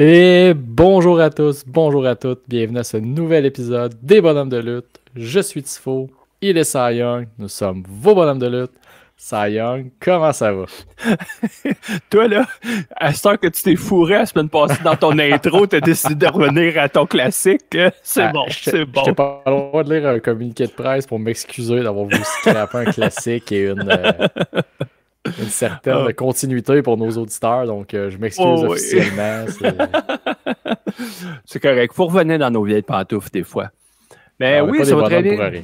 Et bonjour à tous, bonjour à toutes, bienvenue à ce nouvel épisode des Bonhommes de lutte. Je suis Tifo, il est Cy Young, nous sommes vos Bonhommes de lutte. Cy Young, comment ça va? Toi, là, à ce temps que tu t'es fourré la semaine passée dans ton intro, t'as décidé de revenir à ton classique. C'est bon, c'est bon. J'étais pas loin de lire un communiqué de presse pour m'excuser d'avoir voulu scraper un classique et une certaine continuité pour nos auditeurs, donc je m'excuse officiellement. C'est correct, faut revenir dans nos vieilles pantoufles des fois. Mais oui, ça va très bien.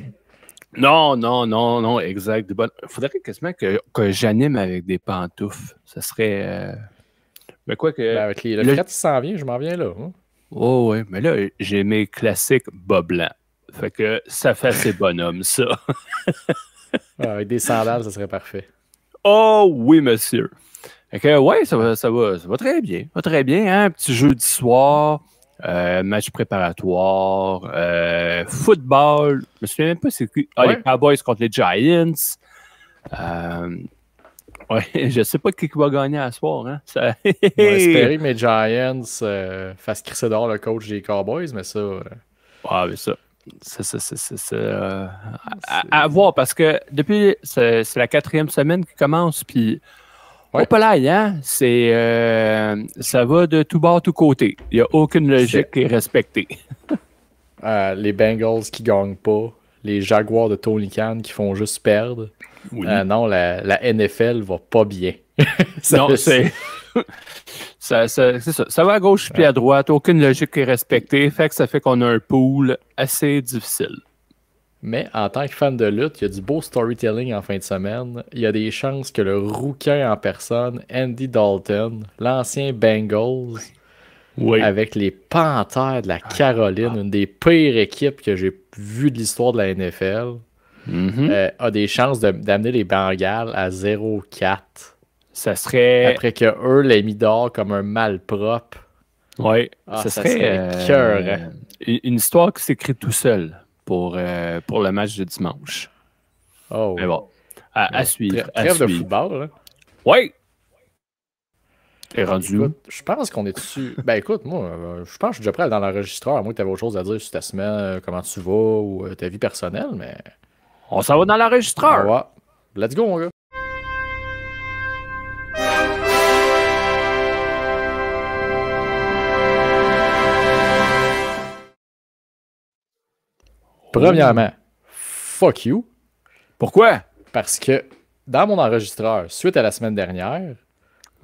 Non, exact. Il faudrait quasiment que j'anime avec des pantoufles. Ça serait... Mais quoi que... avec le fret qui s'en vient, je m'en viens là. Hein? Oh oui, mais là, j'ai mes classiques bas blancs. Fait que ça fait assez bonhomme, ça. Avec des sandales, ça serait parfait. Oh oui, monsieur. Fait que ouais, ça va très bien. Ça va très bien, hein? Petit jeudi soir, match préparatoire, football. Je me souviens même pas c'est qui. Les Cowboys contre les Giants. Ouais, je sais pas qui va gagner à ce soir. Hein? On va espérer que mes Giants fassent crisser dehors le coach des Cowboys, mais ça... Ah, mais ça... à voir, parce que depuis, c'est la 4e semaine qui commence, puis au palais, hein, ça va de tout bord, tout côté. Il n'y a aucune logique qui est respectée. Les Bengals qui ne gagnent pas, les Jaguars de Tony Khan qui font juste perdre. Oui. Non, la NFL va pas bien. Non, c'est... c'est ça. Ça va à gauche puis à droite. Aucune logique qui est respectée. Fait que ça fait qu'on a un pool assez difficile. Mais en tant que fan de lutte, il y a du beau storytelling en fin de semaine. Il y a des chances que le rouquin en personne, Andy Dalton, l'ancien Bengals, avec les Panthères de la Caroline, une des pires équipes que j'ai vues de l'histoire de la NFL, a des chances d'amener les Bengals à 0-4. Ça serait... Après que eux l'aient mis dehors comme un malpropre. Oui, ça serait cœur. Une histoire qui s'écrit tout seul pour le match de dimanche. Oh. Mais bon, à suivre. Trêve de football, là. Oui! T'es rendu où? Je pense qu'on est dessus. Ben écoute, moi, je pense que je suis déjà prêt dans l'enregistreur, à moins que tu avais autre chose à dire sur ta semaine, comment tu vas ou ta vie personnelle, mais... On s'en va dans l'enregistreur! Ouais. Let's go, mon gars! Premièrement, fuck you. Pourquoi? Parce que dans mon enregistreur, suite à la semaine dernière,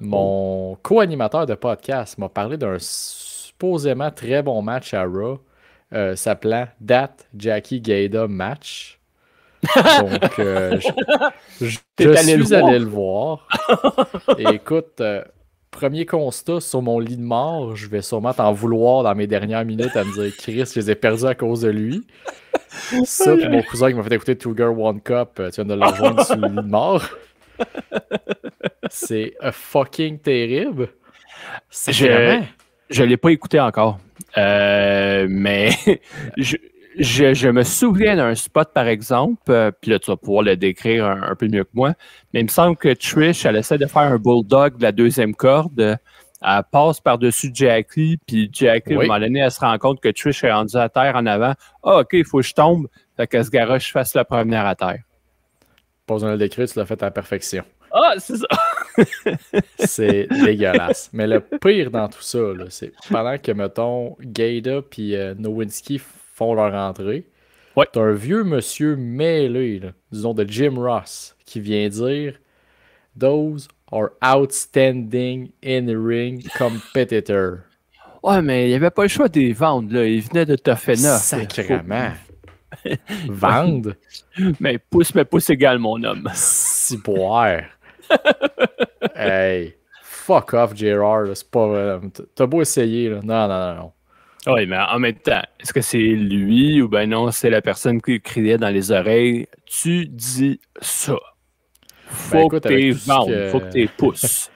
mon co-animateur de podcast m'a parlé d'un supposément très bon match à Raw s'appelant That Jackie Gaida Match. Donc, je suis allé le voir. Et écoute, premier constat sur mon lit de mort, je vais sûrement t'en vouloir dans mes dernières minutes à me dire Chris, je les ai perdus à cause de lui. Ça, puis mon cousin qui m'a fait écouter Two Girl One Cup, tu viens de le rejoindre sur le lit de mort. C'est fucking terrible. Je l'ai pas écouté encore. Mais je me souviens d'un spot, par exemple, puis là, tu vas pouvoir le décrire un peu mieux que moi, mais il me semble que Trish, elle essaie de faire un bulldog de la deuxième corde. Elle passe par-dessus Jackie, puis Jackie, à un moment donné, elle se rend compte que Trish est rendue à terre en avant. Ah, OK, il faut que je tombe. Fait qu'elle se garoche, je fasse la première à terre. Pas besoin de le décrire, tu l'as fait à la perfection. Ah, c'est ça! C'est dégueulasse. Mais le pire dans tout ça, là, c'est pendant que, mettons, Gaida puis Nowinski font leur entrée, t'as un vieux monsieur mêlé, là, disons de Jim Ross, qui vient dire « Those are outstanding in-ring competitor. » Ouais, mais il n'y avait pas le choix de les vendre, là. Il venait de Tough-Enough. Sacrément. Vendre? Mais pouce égal, mon homme. Ciboire. Hey, fuck off, JR. C'est pas... T'as beau essayer, là. Non. Oui, mais en même temps, est-ce que c'est lui ou ben non, c'est la personne qui criait dans les oreilles? Tu dis ça. Faut que t'es vendes, faut que t'es pouces.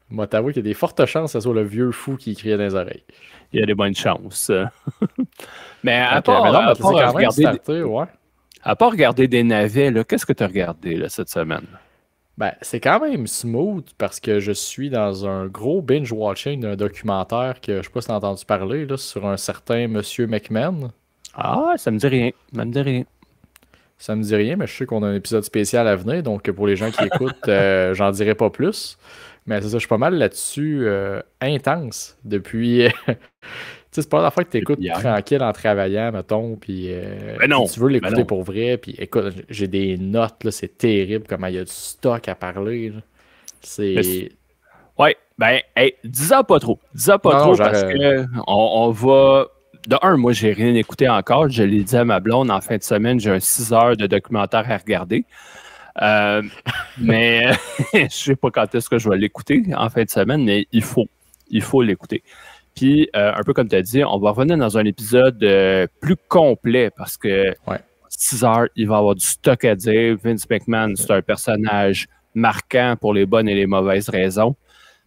Moi, t'avoue qu'il y a des fortes chances que ce soit le vieux fou qui criait dans les oreilles. Il y a des bonnes chances. Mais à part regarder des navets, là, qu'est-ce que tu as regardé là, cette semaine? Ben, c'est quand même smooth parce que je suis dans un gros binge-watching d'un documentaire que je sais pas si t'as entendu parler là, sur un certain Monsieur McMahon. Ah, ça me dit rien. Ça me dit rien. Ça me dit rien, mais je sais qu'on a un épisode spécial à venir, donc pour les gens qui écoutent, j'en dirai pas plus. Mais c'est ça, je suis pas mal là-dessus, intense depuis. Tu sais, c'est pas la fois que tu Depuis écoutes hier. tranquille en travaillant, mettons, puis Ben non, tu veux ben l'écouter non. pour vrai, puis écoute, j'ai des notes, là, c'est terrible comment il y a du stock à parler. Là. Mais C'est. ouais, ben, hey, dis-en pas trop. Dis-en pas Non, non, trop parce j'arrête. que on va. De un, moi, j'ai rien écouté encore. Je l'ai dit à ma blonde en fin de semaine, j'ai un 6 heures de documentaire à regarder. Euh, mais je sais pas quand est-ce que je vais l'écouter en fin de semaine, mais il faut. Il faut l'écouter. Puis, un peu comme tu as dit, on va revenir dans un épisode plus complet parce que Ouais. 6 heures, il va y avoir du stock à dire. Vince McMahon, c'est un personnage marquant pour les bonnes et les mauvaises raisons.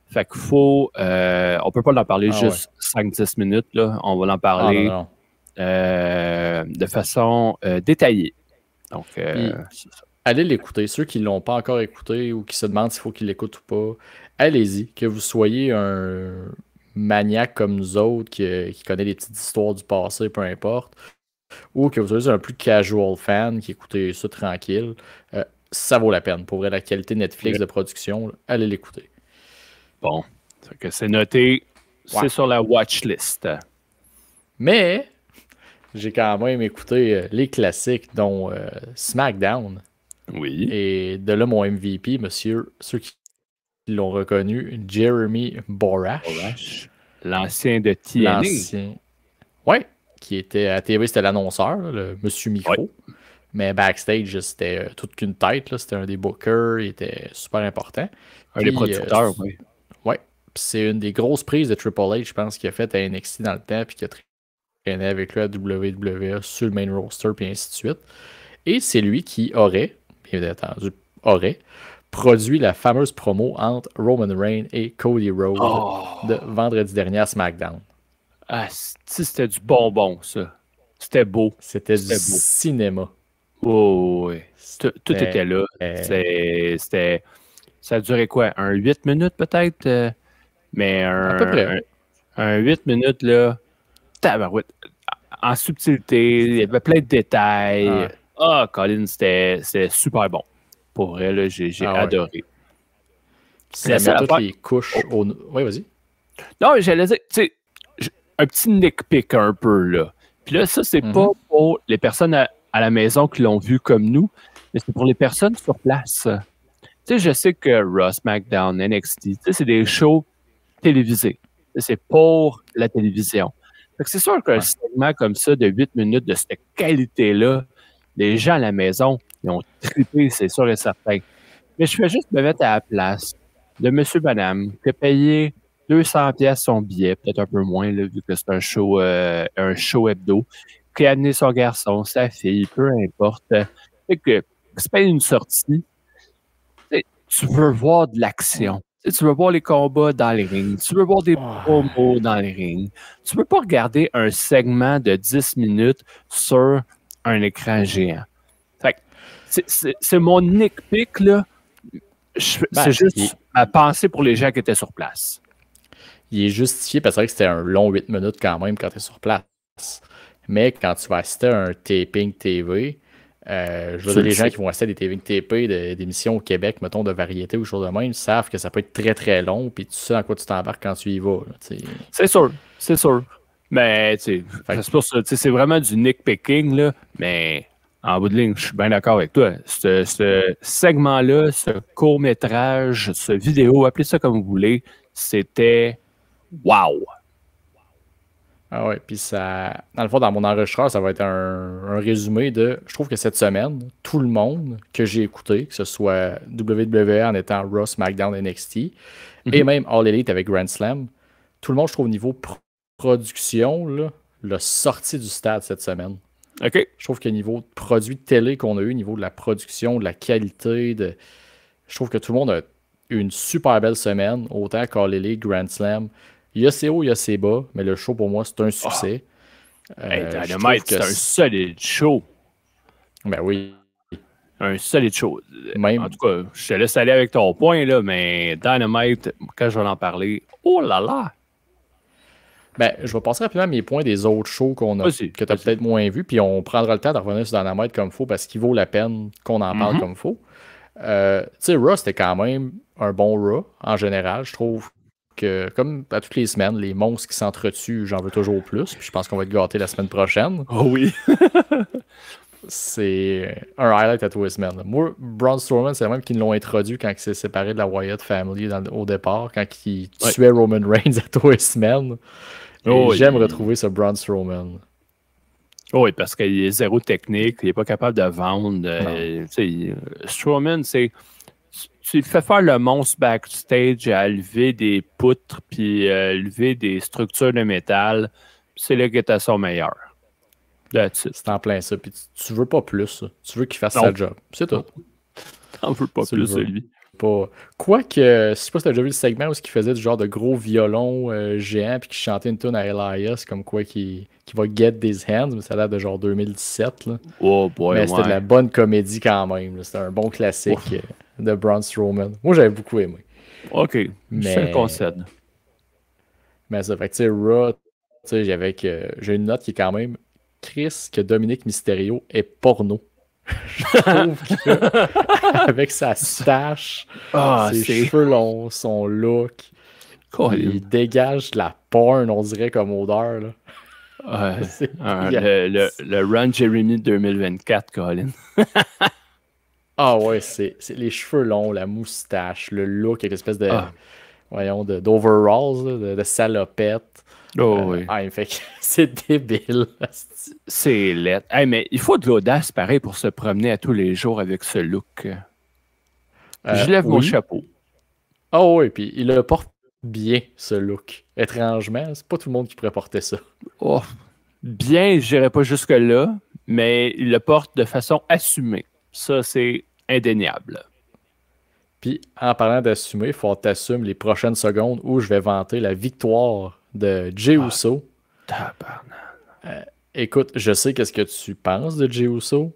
Fait qu'il faut. On peut pas en parler Ah ouais. juste 5-10 minutes. Là. On va en Ah non, parler non. de façon détaillée. Donc, Puis, c'est ça. allez l'écouter. Ceux qui l'ont pas encore écouté ou qui se demandent s'il faut qu'ils l'écoutent ou pas, allez-y. Que vous soyez un maniaque comme nous autres qui connaît les petites histoires du passé, peu importe, ou que vous soyez un plus casual fan qui écoutez ça tranquille, ça vaut la peine. Pour vrai, la qualité Netflix de production, là, allez l'écouter. Bon. Fait que c'est noté. Ouais. C'est sur la watch list. Mais j'ai quand même écouté les classiques, dont SmackDown. Oui. Et de là, mon MVP, monsieur, ceux qui l'ont reconnu, Jeremy Borash. L'ancien de TNA. L'ancien. Ouais, qui était à TV, c'était l'annonceur, là, le monsieur micro. Ouais. Mais backstage, c'était toute qu'une tête. Là, c'était un des bookers, il était super important. Un des Puis, producteurs, oui. ouais. Puis c'est une des grosses prises de Triple H, je pense, qu'il a fait à NXT dans le temps, puis qui a traîné avec lui à WWE sur le main roster, puis ainsi de suite. Et c'est lui qui aurait, bien entendu, produit la fameuse promo entre Roman Reigns et Cody Rhodes de vendredi dernier à SmackDown. Ah, c'était du bonbon, ça. C'était beau. C'était du C'était beau. cinéma. Oh, oui. Tout C'était- était là. C'était. Ça a duré quoi? Un 8 minutes peut-être? Mais À peu près. un 8 minutes, là. Tabarouette. En subtilité, il y avait plein de détails. Ouais. Ah, Colin, c'était super bon. Pour vrai, là, j'ai Ah ouais. adoré. Ça met toutes les couches au. Oui, vas-y. Non, j'allais dire, tu sais, un petit nitpick un peu, là. Puis là, ça, c'est pas pour les personnes à la maison qui l'ont vu comme nous, mais c'est pour les personnes sur place. Tu sais, je sais que Raw, SmackDown, NXT, tu sais, c'est des shows télévisés. C'est pour la télévision. Fait que c'est sûr qu'un segment comme ça de 8 minutes de cette qualité-là, les gens à la maison, ils ont trippé, c'est sûr et certain. Mais je fais juste me mettre à la place de Monsieur Madame qui a payé 200$ son billet, peut-être un peu moins, là, vu que c'est un show hebdo, qui a amené son garçon, sa fille, peu importe. Fait que c'est pas une sortie. Tu veux voir de l'action. Tu veux voir les combats dans les rings. Tu veux voir des promos dans les rings. Tu veux pas regarder un segment de 10 minutes sur un écran géant. Fait que c'est mon nitpick, là. C'est juste ma pensée pour les gens qui étaient sur place. Il est justifié parce que c'est vrai que c'était un long 8 minutes quand même quand tu es sur place. Mais quand tu vas assister à un taping TV, je veux dire, les gens qui vont assister à des taping TV d'émissions au Québec, mettons, de variété ou chose de même, savent que ça peut être très très long, puis tu sais dans quoi tu t'embarques quand tu y vas. C'est sûr, c'est sûr. Mais, tu sais, c'est pour ça, c'est vraiment du nitpicking, là, mais en bout de ligne, je suis bien d'accord avec toi. Ce segment-là, ce court-métrage, ce vidéo, appelez ça comme vous voulez, c'était wow! Ah ouais, puis ça. Dans le fond, dans mon enregistreur, ça va être un résumé de. Je trouve que cette semaine, tout le monde que j'ai écouté, que ce soit WWE en étant Raw, SmackDown, NXT, et même All Elite avec Grand Slam, tout le monde, je trouve, au niveau production, là, l'a sorti du stade cette semaine. OK. Je trouve que niveau de produit de télé qu'on a eu, niveau de la production, de la qualité, je trouve que tout le monde a eu une super belle semaine, autant qu'All Elite, Grand Slam. Il y a ses hauts, il y a ses bas, mais le show, pour moi, c'est un succès. Dynamite, c'est un solide show. Ben oui. un solide show. Même... En tout cas, je te laisse aller avec ton point, là, mais Dynamite, quand je vais en parler, oh là là! Ben, je vais passer rapidement à mes points des autres shows que tu as peut-être moins vus, puis on prendra le temps de revenir sur Dynamite comme il faut parce qu'il vaut la peine qu'on en parle comme il faut. Tu sais, Raw, c'était quand même un bon Raw en général. Je trouve que, comme à toutes les semaines, les monstres qui s'entretuent, j'en veux toujours plus. Puis je pense qu'on va être gâtés la semaine prochaine. Oh oui! C'est un highlight à tous les semaines. Moi, Braun Strowman, c'est même qu'ils l'ont introduit quand il s'est séparé de la Wyatt Family au départ, quand il tuait Roman Reigns à tous les semaines. J'aime retrouver ce Braun Strowman. Oui, parce qu'il est zéro technique, il n'est pas capable de vendre. Strowman, c'est... Tu fais faire le monstre backstage à lever des poutres puis lever des structures de métal. C'est là qu'il est à son meilleur. C'est en plein ça. Puis tu veux pas plus. Ça. Tu veux qu'il fasse sa job. C'est tout. T'en veux pas plus de lui. Quoique, je sais pas si t'as déjà vu le segment où il faisait du genre de gros violon géant puis qu'il chantait une tune à Elias comme quoi qui va get these hands, mais ça date de genre 2017. Là. Oh boy, mais c'était de la bonne comédie quand même. C'était un bon classique de Braun Strowman. Moi, j'avais beaucoup aimé. OK, je le concède. Mais ça fait que, tu sais, Raw, j'ai une note qui est quand même Chris que Dominique Mysterio est porno. Je trouve qu'avec sa stache, ses cheveux longs, son look, il dégage de la porn, on dirait, comme odeur. Là. Le Run Jeremy 2024, Colin. Ah ouais, c'est les cheveux longs, la moustache, le look avec l'espèce de, d'overalls, de salopette. Oui. Fait que c'est débile. C'est laid. Hey, mais il faut de l'audace, pareil, pour se promener à tous les jours avec ce look. Je lève mon chapeau. Ah oui, puis il le porte bien, ce look. Étrangement, c'est pas tout le monde qui pourrait porter ça. Oh, bien, je dirais pas jusque-là, mais il le porte de façon assumée. Ça, c'est indéniable. Puis, en parlant d'assumer, il faut que tu assumes les prochaines secondes où je vais vanter la victoire de Jey Uso. Écoute, je sais qu'est-ce que tu penses de Jey Uso.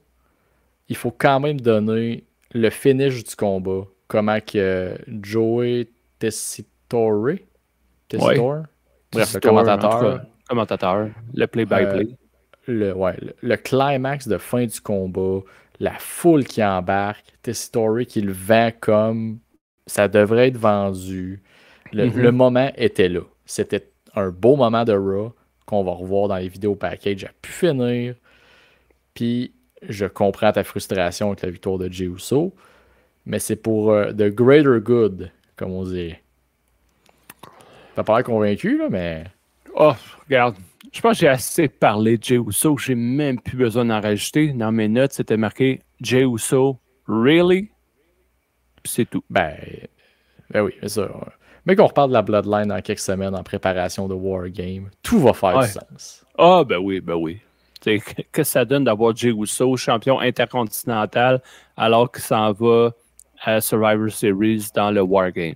Il faut quand même donner le finish du combat. Comment que Joey Tessitore, bref, le commentateur, le play-by-play. Le climax de fin du combat, la foule qui embarque, Tessitore qui le vend comme ça devrait être vendu. Le moment était là. C'était un beau moment de Raw qu'on va revoir dans les vidéos package à pu finir. Puis je comprends ta frustration avec la victoire de Jey Uso, mais c'est pour the greater good, comme on dit. T'as pas l'air convaincu, là, mais... Oh, regarde, je pense que j'ai assez parlé de Jey Uso, j'ai même plus besoin d'en rajouter. Dans mes notes, c'était marqué Jey Uso, really? C'est tout. Ben oui, c'est ça. Mais qu'on reparle de la Bloodline dans quelques semaines en préparation de Wargame, tout va faire du sens. Ah, ben oui. Qu'est-ce que ça donne d'avoir Jey Uso, champion intercontinental, alors qu'il s'en va à Survivor Series dans le Wargames?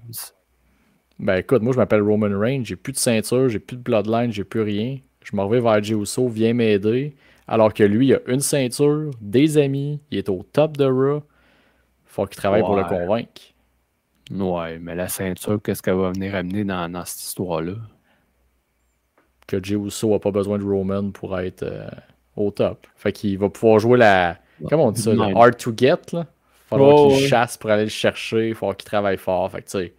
Ben écoute, moi je m'appelle Roman Reigns, j'ai plus de ceinture, j'ai plus de Bloodline, j'ai plus rien. Je m'en vais vers Jey Uso, viens m'aider. Alors que lui, il a une ceinture, des amis, il est au top de Raw. Faut qu'il travaille pour le convaincre. Ouais, mais la ceinture, qu'est-ce qu'elle va venir amener dans cette histoire-là? Que Jey Uso n'a pas besoin de Roman pour être au top. Fait qu'il va pouvoir jouer comment on dit ça? Le hard to get, là. Falloir qu'il chasse pour aller le chercher. Il va falloir qu'il travaille fort. Fait que, tu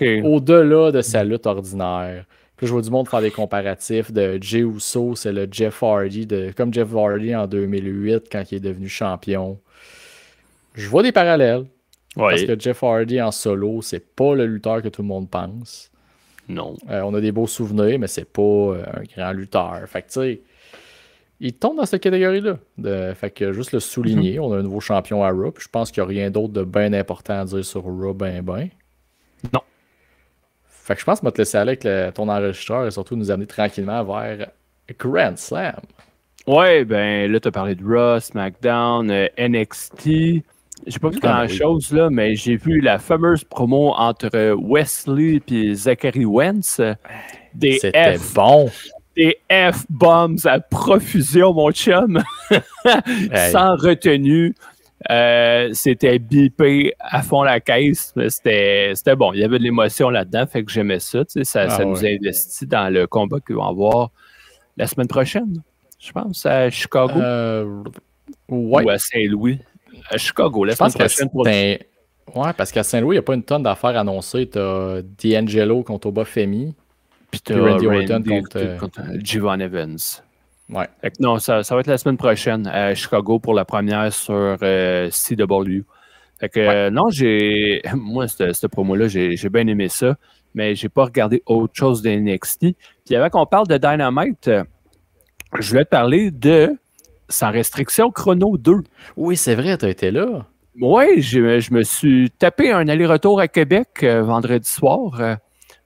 sais, au-delà de sa lutte ordinaire. Puis je vois du monde faire des comparatifs de Jey Uso, c'est le Jeff Hardy, comme Jeff Hardy en 2008 quand il est devenu champion. Je vois des parallèles. Parce que Jeff Hardy en solo, c'est pas le lutteur que tout le monde pense. Non. On a des beaux souvenirs, mais c'est pas un grand lutteur. Fait que tu sais, il tombe dans cette catégorie-là. Fait que juste le souligner, on a un nouveau champion à Raw. Je pense qu'il n'y a rien d'autre de bien important à dire sur Raw, Non. Fait que je pense que je vais te laisser aller avec ton enregistreur et surtout nous amener tranquillement vers Grand Slam. Ouais, ben là, tu as parlé de Raw, SmackDown, NXT. J'ai pas vu grand-chose, là, mais j'ai vu la fameuse promo entre Wesley et Zachary Wentz. C'était bon. Des F-bombs à profusion, mon chum. Sans retenue. C'était bipé à fond la caisse, mais c'était bon. Il y avait de l'émotion là-dedans, fait que j'aimais ça. Ça nous a investi dans le combat qu'ils vont avoir la semaine prochaine, je pense, à Chicago. Ouais. Ou à Saint-Louis. À Chicago, la semaine prochaine. Ouais, parce qu'à Saint-Louis, il n'y a pas une tonne d'affaires annoncées. Tu as D'Angelo contre Obafemi. Puis tu as Randy Orton contre Javon Evans. Ouais. Fait que non, ça va être la semaine prochaine à Chicago pour la première sur CW. Fait que non, moi, cette promo-là, j'ai bien aimé ça, mais j'ai pas regardé autre chose de NXT. Puis avant qu'on parle de Dynamite, je voulais te parler de Sans restriction Chrono 2. Oui, c'est vrai, tu as été là. Oui, je me suis tapé un aller-retour à Québec vendredi soir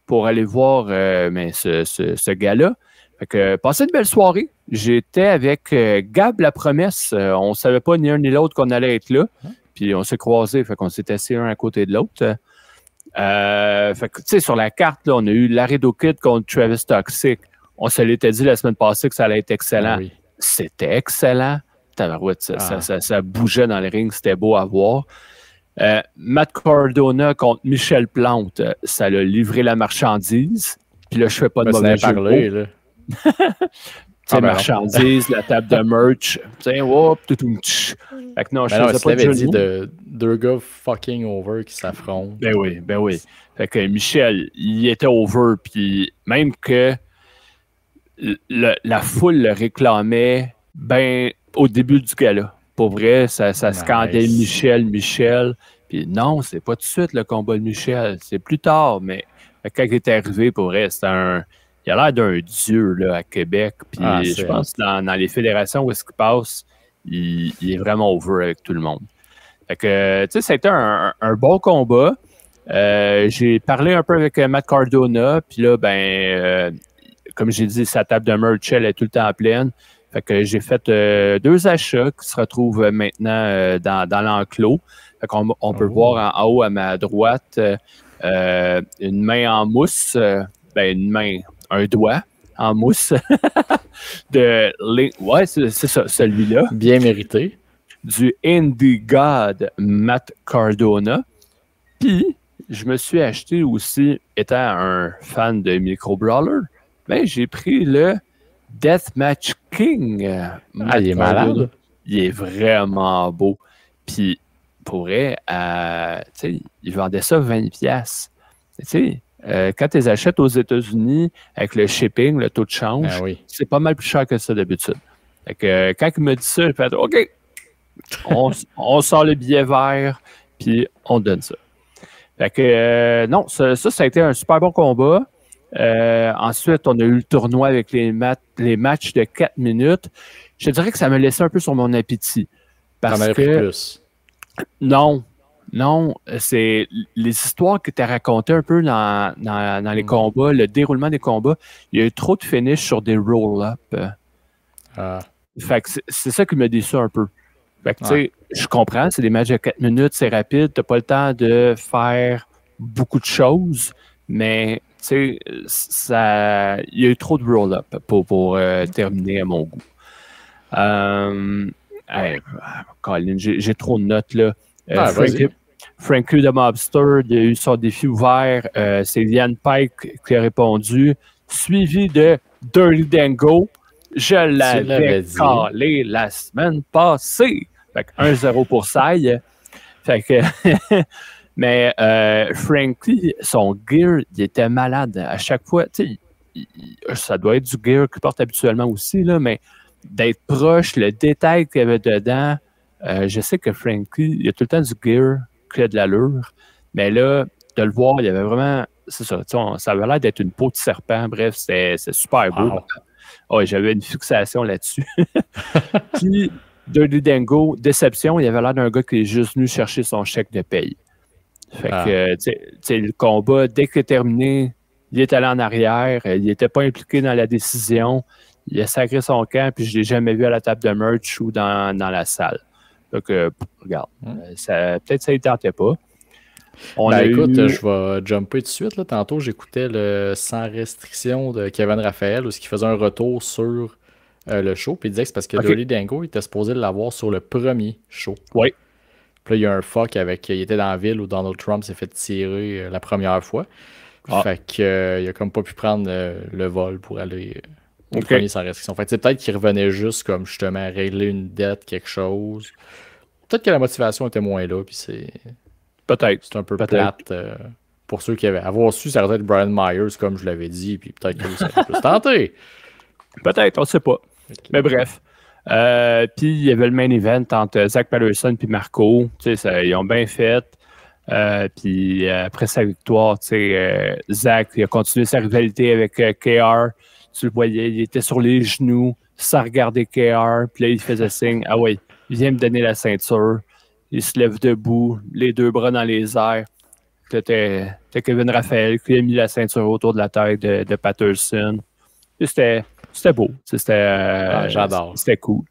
pour aller voir ce gars-là. Fait que, passé une belle soirée. J'étais avec Gab La Promesse. On ne savait pas ni un ni l'autre qu'on allait être là. Puis on s'est croisés. Fait qu'on s'est assis un à côté de l'autre. Fait que, tu sais, sur la carte, là, on a eu Laredo Kid contre Travis Toxic. On se l'était dit la semaine passée que ça allait être excellent. Oui. C'était excellent. Ça bougeait dans le ring. C'était beau à voir. Matt Cardona contre Michel Plante. Ça l'a livré la marchandise. Puis là, je fais pas de mauvais jeu. Là. Marchandise, la table de merch. Fait que non, je faisais pas de dit de deux gars fucking over qui s'affrontent. Ben oui. Fait que Michel, il était over, puis même que la foule le réclamait au début du gala. Pour vrai, ça scandait Michel. Puis non, c'est pas tout de suite le combat de Michel. C'est plus tard, mais quand il est arrivé, pour vrai, il a l'air d'un dieu là, à Québec. Puis je pense que dans les fédérations où est-ce qu'il passe, il est vraiment over avec tout le monde. Fait que, tu sais, c'était un bon combat. J'ai parlé un peu avec Matt Cardona. Puis là, comme j'ai dit, sa table de merch, elle est tout le temps pleine. Fait que j'ai fait 2 achats qui se retrouvent maintenant dans l'enclos. Fait qu'on peut voir en haut à ma droite une main en mousse. Un doigt en mousse ouais, c'est ça, celui-là. Bien mérité. Du Indie God Matt Cardona. Puis, je me suis acheté aussi, étant un fan de Micro Brawler, j'ai pris le Deathmatch King. Il est malade. Il est vraiment beau. Puis, pour vrai, il vendait ça 20$. Tu sais, quand tu les achètes aux États-Unis, avec le shipping, le taux de change, c'est pas mal plus cher que ça d'habitude. Fait que, quand il me dit ça, je fais OK, on sort le billet vert, puis on donne ça. Fait que, non, ça a été un super bon combat. Ensuite, on a eu le tournoi avec les matchs de 4 minutes. Je dirais que ça me laissait un peu sur mon appétit. Parce que plus. Non, c'est les histoires que tu as racontées un peu dans les combats, le déroulement des combats. Il y a eu trop de finish sur des roll-up. Fait que c'est ça qui me déçoit un peu. Fait que, tu sais, je comprends, c'est des matchs de 4 minutes, c'est rapide, tu n'as pas le temps de faire beaucoup de choses, mais tu sais, il y a eu trop de roll-up pour terminer à mon goût. Colin, j'ai trop de notes là. Frankie the Mobster, il a eu son défi ouvert. C'est Ian Pike qui a répondu. Suivi de Dirty Dango. Je l'avais calé la semaine passée. Fait que 1-0 pour Sai. Fait que mais Frankie, son gear, il était malade. À chaque fois, tu sais, ça doit être du gear qu'il porte habituellement aussi, là, mais d'être proche, le détail qu'il y avait dedans, je sais que Frankie, il a tout le temps du gear qui a de l'allure, mais là, de le voir, il y avait vraiment, c'est ça, ça avait l'air d'être une peau de serpent, bref, c'est super beau. Wow. Ouais, j'avais une fixation là-dessus. Puis, Dirty Dango, déception, il avait l'air d'un gars qui est juste venu chercher son chèque de paye. Fait que, tu sais, le combat, dès qu'il est terminé, il est allé en arrière, il n'était pas impliqué dans la décision, il a sacré son camp, puis je ne l'ai jamais vu à la table de merch ou dans la salle. Donc, regarde, peut-être ça ne tentait pas. Écoute, je vais jumper tout de suite. Là. Tantôt, j'écoutais le Sans restriction de Kevin Raphaël, où il faisait un retour sur le show, puis il disait que c'est parce que Dirty Dango, il était supposé l'avoir sur le premier show. Oui. Puis là, il y a un fuck avec. Il était dans la ville où Donald Trump s'est fait tirer la première fois. Fait que il a comme pas pu prendre le vol pour aller au premier sans restriction. Fait que c'est peut-être qu'il revenait juste comme justement régler une dette, quelque chose. Peut-être que la motivation était moins là, puis c'est. Peut-être. C'est un peu plate pour ceux qui avaient. Avoir su, ça aurait été Brian Myers, comme je l'avais dit, puis peut-être que ça aurait pu se tenter. Peut-être, on ne sait pas. Okay. Mais bref. Puis il y avait le main event entre Zach Patterson et Marco. Ils ont bien fait. Puis après sa victoire, Zach il a continué sa rivalité avec KR. Tu le voyais, il était sur les genoux, sans regarder KR. Puis là, il faisait signe. Ah oui, il vient me donner la ceinture. Il se lève debout, les deux bras dans les airs. C'était Kevin Raphaël qui a mis la ceinture autour de la tête de Patterson. C'était beau. J'adore. C'était cool.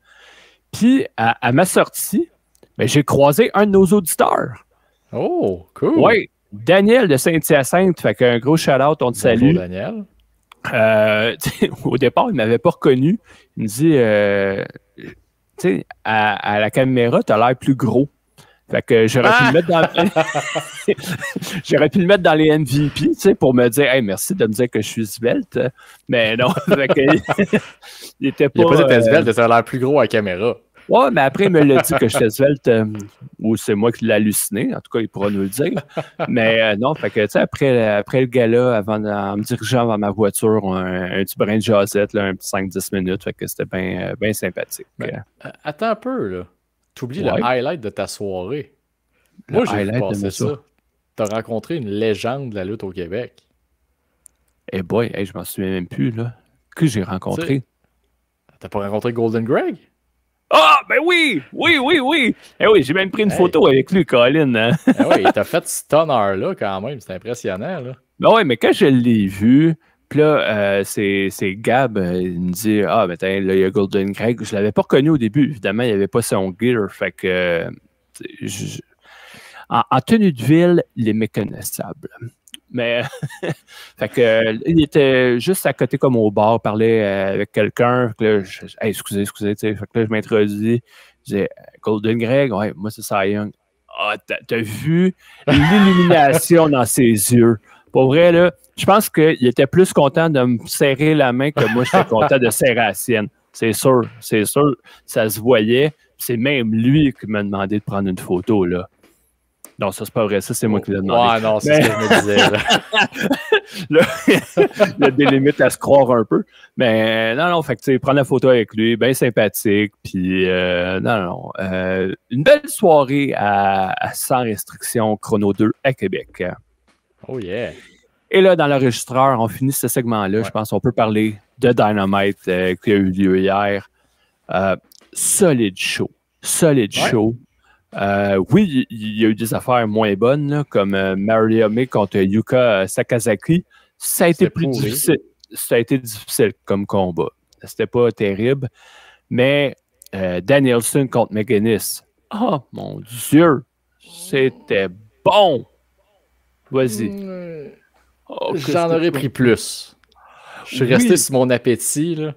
Puis, à ma sortie, j'ai croisé un de nos auditeurs. Oh, cool. Oui, Daniel de Saint-Hyacinthe. Fait qu'un gros shout-out, on te salue. Daniel. Au départ, il ne m'avait pas reconnu. Il me dit, tu sais, à la caméra, tu as l'air plus gros. Fait que j'aurais pu le mettre dans j'aurais pu le mettre dans les MVP, tu sais, pour me dire, hey, merci de me dire que je suis svelte. Mais non, fait que, il était pas. Il n'a pas dit que t'es svelte, ça a l'air plus gros à la caméra. Ouais, mais après, il me l'a dit que j'étais svelte, ou c'est moi qui l'ai halluciné. En tout cas, il pourra nous le dire. Mais non, fait que, tu sais, après le gala, en me dirigeant vers ma voiture, un petit brin de jasette, là, un petit 5-10 minutes, fait que c'était bien sympathique. Ben, attends un peu, là. T'oublies le highlight de ta soirée. Moi, j'ai vu passer ça. T'as rencontré une légende de la lutte au Québec. Eh boy, je m'en souviens même plus, là. Que j'ai rencontré. T'as pas rencontré Golden Greg? Ah, ben oui! Oui! Eh oui, j'ai même pris une photo avec lui, Colin. Hein? Eh oui, il t'a fait ce tonner-là quand même. C'est impressionnant, là. Ben oui, mais quand je l'ai vu, puis là, c'est Gab, il me dit, ah, ben là, il y a Golden Greg. Je l'avais pas reconnu au début, évidemment, il n'y avait pas son gear. Fait que, en tenue de ville, il est méconnaissable. Mais, fait que, il était juste à côté comme au bar, parlait avec quelqu'un. Hey, excusez, tu sais. Fait que là, je m'introduis. Je disais, Golden Greg, ouais, moi, c'est Cy Young. Ah, t'as vu l'illumination dans ses yeux. Pour vrai, là, je pense qu'il était plus content de me serrer la main que moi, j'étais content de serrer la sienne. C'est sûr. Ça se voyait. C'est même lui qui m'a demandé de prendre une photo, là. Non, ça, c'est pas vrai. Ça, c'est moi qui l'ai demandé. Ouais, non, c'est ce que je me disais. Là, il y a des limites à se croire un peu. Mais non, fait que, tu sais, prendre la photo avec lui, bien sympathique. Puis, une belle soirée à Sans Restriction Chrono 2 à Québec. Oh yeah. Et là, dans l'enregistreur, on finit ce segment-là. Ouais. Je pense qu'on peut parler de Dynamite qui a eu lieu hier. Solide show. Oui, il y a eu des affaires moins bonnes, là, comme Mariami contre Yuka Sakazaki. Ça a été plus difficile. Ça a été difficile comme combat. C'était pas terrible. Mais Danielson contre McGuinness. Oh, mon Dieu! C'était bon! Vas-y. J'en aurais pris plus. Je suis resté sur mon appétit, là.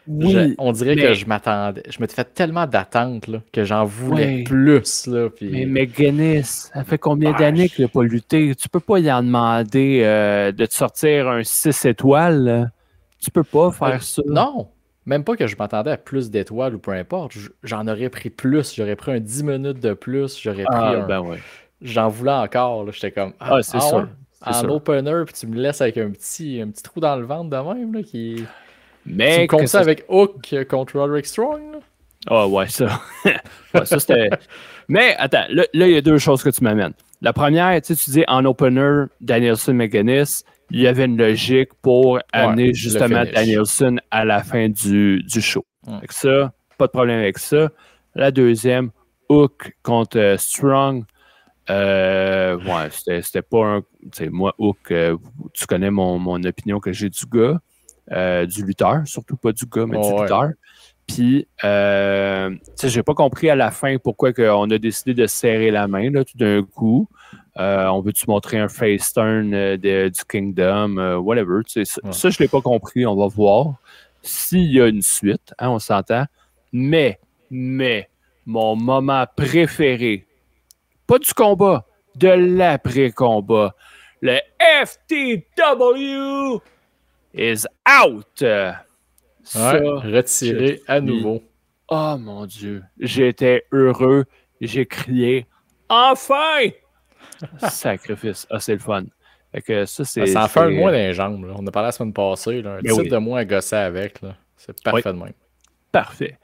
Oui, on dirait que je m'attendais. Je m'étais fait tellement d'attentes que j'en voulais plus. Là, puis... Mais McGuinness, ça fait combien d'années qu'il n'a pas lutté? Tu peux pas y en demander de te sortir un 6 étoiles. Là. Tu peux pas faire ça. Non, même pas que je m'attendais à plus d'étoiles ou peu importe. J'en aurais pris plus. J'aurais pris un 10 minutes de plus. J'aurais pris un... Ben ouais. J'en voulais encore. J'étais comme... c'est sûr. Ouais? En opener, puis tu me laisses avec un petit trou dans le ventre de même là, qui... Mais tu comptes ça avec Hook contre Roderick Strong? Ah ouais, ça. Ouais, ça c'était... Mais attends, là, il y a deux choses que tu m'amènes. La première, tu dis en opener, Danielson McGuinness, il y avait une logique pour amener justement Danielson à la fin du show. Avec ça, pas de problème avec ça. La deuxième, Hook contre Strong. C'était pas un... Moi, Hook, tu connais mon opinion que j'ai du gars. Du lutteur, surtout pas du gars, mais du lutteur. Puis, j'ai pas compris à la fin pourquoi on a décidé de serrer la main là, tout d'un coup. On veut-tu montrer un face turn du Kingdom, whatever. Ça, je l'ai pas compris. On va voir s'il y a une suite. Hein, on s'entend. Mais, mon moment préféré pas du combat, de l'après-combat. Le FTW is out. Retiré à nouveau. Oh mon Dieu, j'étais heureux, j'ai crié « Enfin! » Sacrifice, c'est le fun. Fait que ça en fait un de moins dans les jambes. Là. On a parlé la semaine passée. Là. Un titre de moins à gosser avec. Là. C'est parfait de même. Parfait.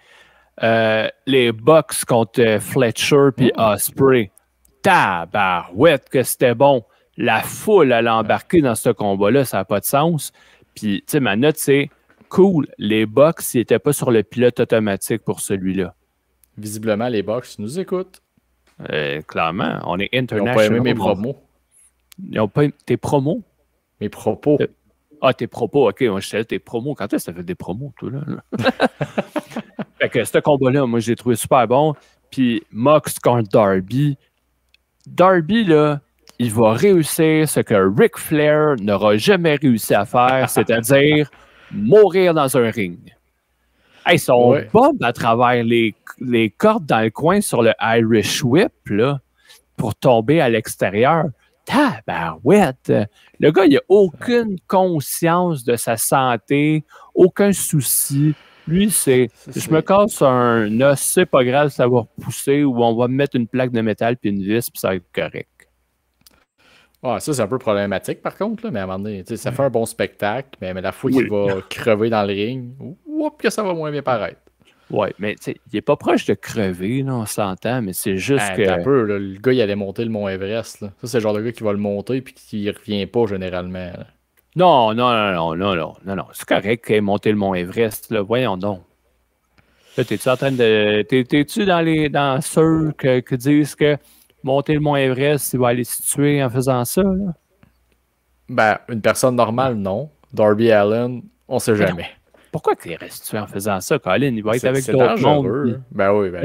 Les Bucks contre Fletcher puis Ospreay. Tabarouette que c'était bon. La foule allait embarquer dans ce combat-là, ça n'a pas de sens. Puis, tu sais, ma note, c'est cool. Les Bucks, ils n'étaient pas sur le pilote automatique pour celui-là. Visiblement, les Bucks nous écoutent. Clairement, on est international. Ils n'ont pas aimé mes promos. Ils n'ont pas aimé tes promos? Mes propos. Tes propos, ok. Moi, je sais tes promos. Quand est-ce que tu fait des promos, toi, là? Fait que ce combat-là, moi, j'ai trouvé super bon. Puis Mox contre Darby. Darby, là, il va réussir ce que Ric Flair n'aura jamais réussi à faire, c'est-à-dire mourir dans un ring. Hey, son bombe à travers les cordes dans le coin sur le Irish Whip, là, pour tomber à l'extérieur. Tabarouette! Le gars, il n'a aucune conscience de sa santé, aucun souci. Lui, je me casse un os, c'est pas grave, ça va repousser, ou on va me mettre une plaque de métal puis une vis, puis ça va être correct. Ouais, ça, c'est un peu problématique, par contre, là, mais à un moment donné, ça fait un bon spectacle, mais la fois qu'il va crever dans le ring, que ça va moins bien paraître. Ouais, mais tu sais, il est pas proche de crever, là, on s'entend, mais c'est juste que... Un peu, là, le gars, il allait monter le Mont Everest. Là. Ça, c'est le genre de gars qui va le monter puis qui revient pas, généralement. Là. Non. C'est correct qu'il ait monté le Mont Everest, là. Voyons donc. Là, t'es-tu en train de... T'es-tu dans ceux qui disent que monter le Mont Everest, il va aller se tuer en faisant ça, là? Ben, une personne normale, non. Darby Allin, on sait jamais. Pourquoi tu restes tué en faisant ça, Colin? Il va être avec d'autres mondes. Puis... Ben oui, là.